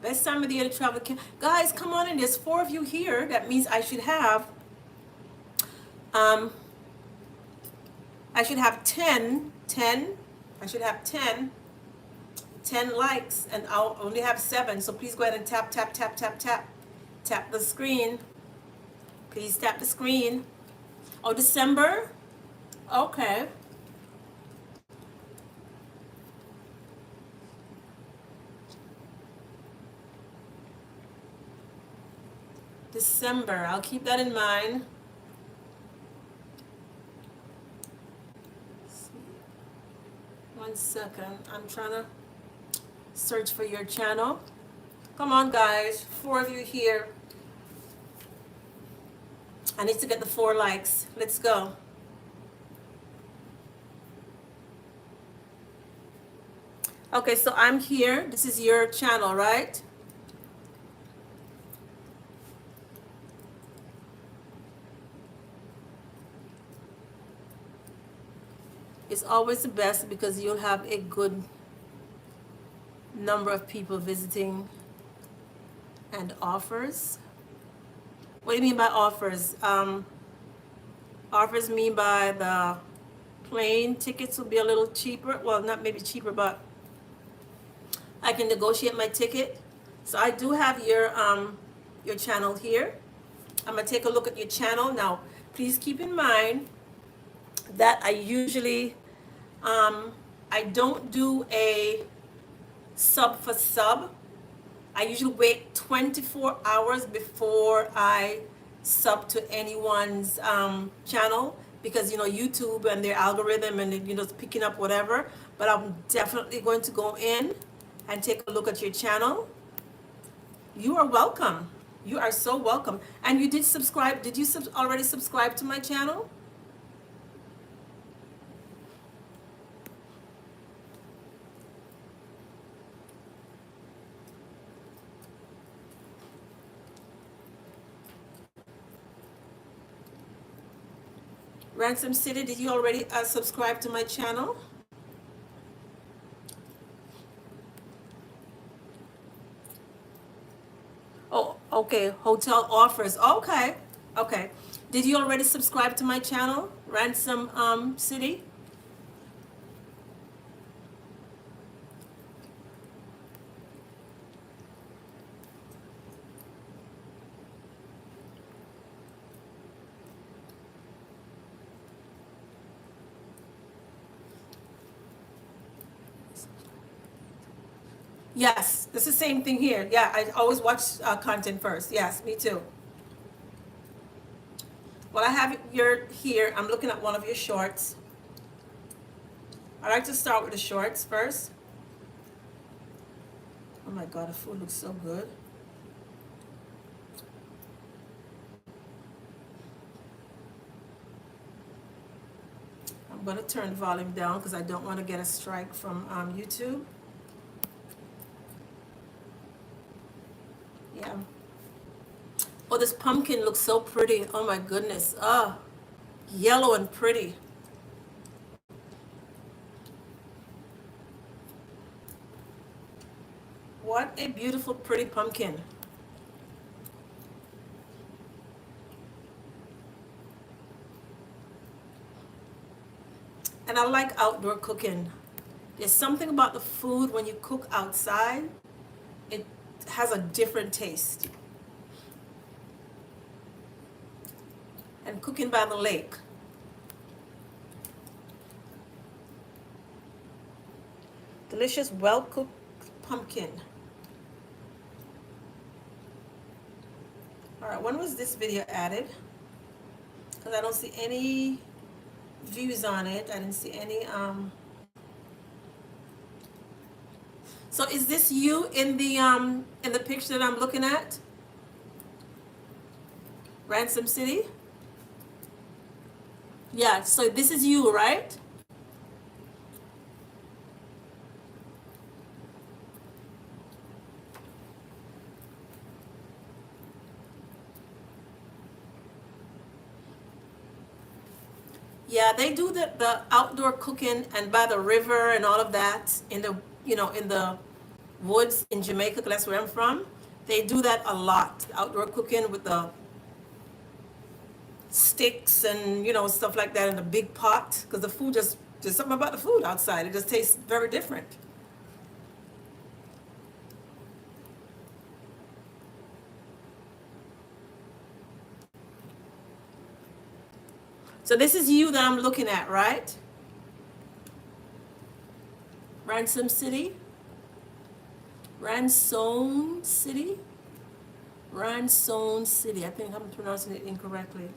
Best time of the year to travel to Kenya. Guys, come on in. There's 4 of you here. That means um, I should have 10. I should have 10 likes, and I'll only have 7. So please go ahead and tap, tap, tap, tap, tap. Tap the screen. Please tap the screen. Oh, December? Okay. December. I'll keep that in mind. One second. I'm trying to search for your channel. Come on, guys. 4 of you here. I need to get the 4 likes. Let's go. Okay, so I'm here. This is your channel, right? It's always the best because you'll have a good number of people visiting and offers. What do you mean by offers? Offers mean by the plane tickets will be a little cheaper. Well, not maybe cheaper, but I can negotiate my ticket. So I do have your channel here. I'm gonna take a look at your channel now. Please keep in mind that I usually I don't do a sub for sub. I usually wait 24 hours before I sub to anyone's channel, because YouTube and their algorithm and it's picking up whatever. But I'm definitely going to go in and take a look at your channel. You are welcome. You are so welcome. And you did subscribe. Did you already subscribe to my channel? Ransom City, did you already subscribe to my channel? Oh, okay. Hotel offers. Okay. Okay. Did you already subscribe to my channel, Ransom City? Yes, it's the same thing here. Yeah, I always watch content first. Yes, me too. Well, I have your here. I'm looking at one of your shorts. I like to start with the shorts first. Oh my God, the food looks so good. I'm going to turn the volume down because I don't want to get a strike from YouTube. Yeah. Oh, this pumpkin looks so pretty. Oh my goodness. Oh, yellow and pretty. What a beautiful, pretty pumpkin. And I like outdoor cooking. There's something about the food when you cook outside, it has a different taste. And cooking by the lake. Delicious, well-cooked pumpkin. All right, when was this video added? Because I don't see any views on it. I didn't see any. So is this you in the picture that I'm looking at? Ransom City? Yeah, so this is you, right? Yeah, they do the outdoor cooking and by the river and all of that in the in the woods in Jamaica, 'cause that's where I'm from. They do that a lot. Outdoor cooking with the sticks and stuff like that in a big pot because the food just there's something about the food outside. It just tastes very different. So this is you that I'm looking at, right? Ransom City? Ransom City? Ransom City. I think I'm pronouncing it incorrectly.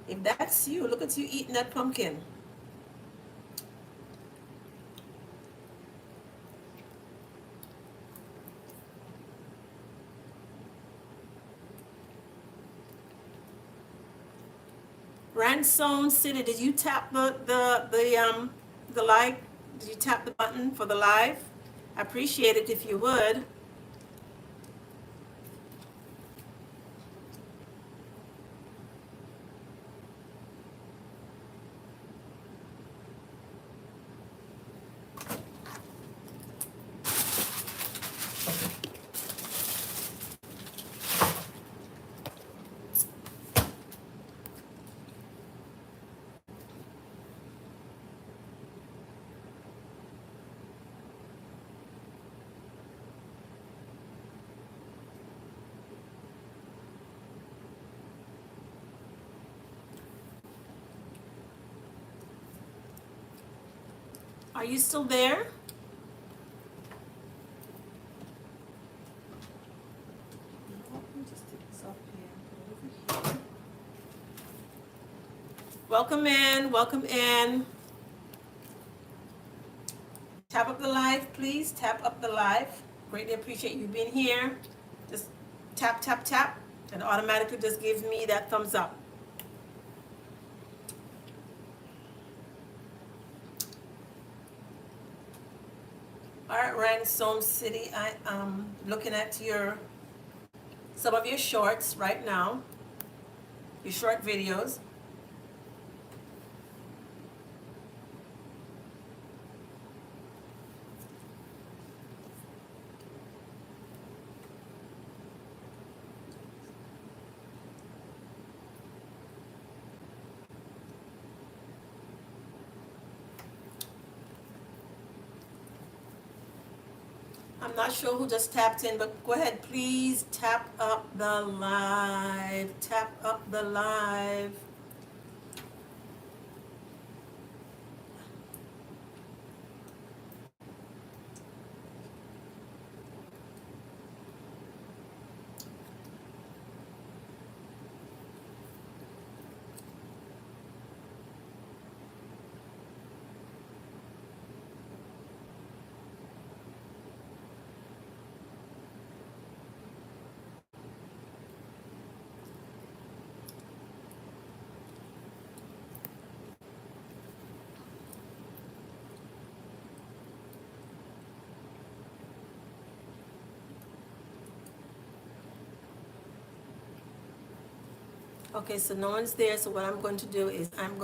If that's you, look at you eating that pumpkin. Ransom City, did you tap the like? Did you tap the button for the live? I appreciate it if you would. Are you still there? Welcome in, welcome in. Tap up the live, please. Tap up the live. Greatly appreciate you being here. Just tap, tap, tap, and automatically just gives me that thumbs up. All right, Ransom City, I am looking at some of your shorts right now, your short videos. I'm not sure who just tapped in, but go ahead, please tap up the live. Tap up the live. Okay, so no one's there, so what I'm going to do is I'm going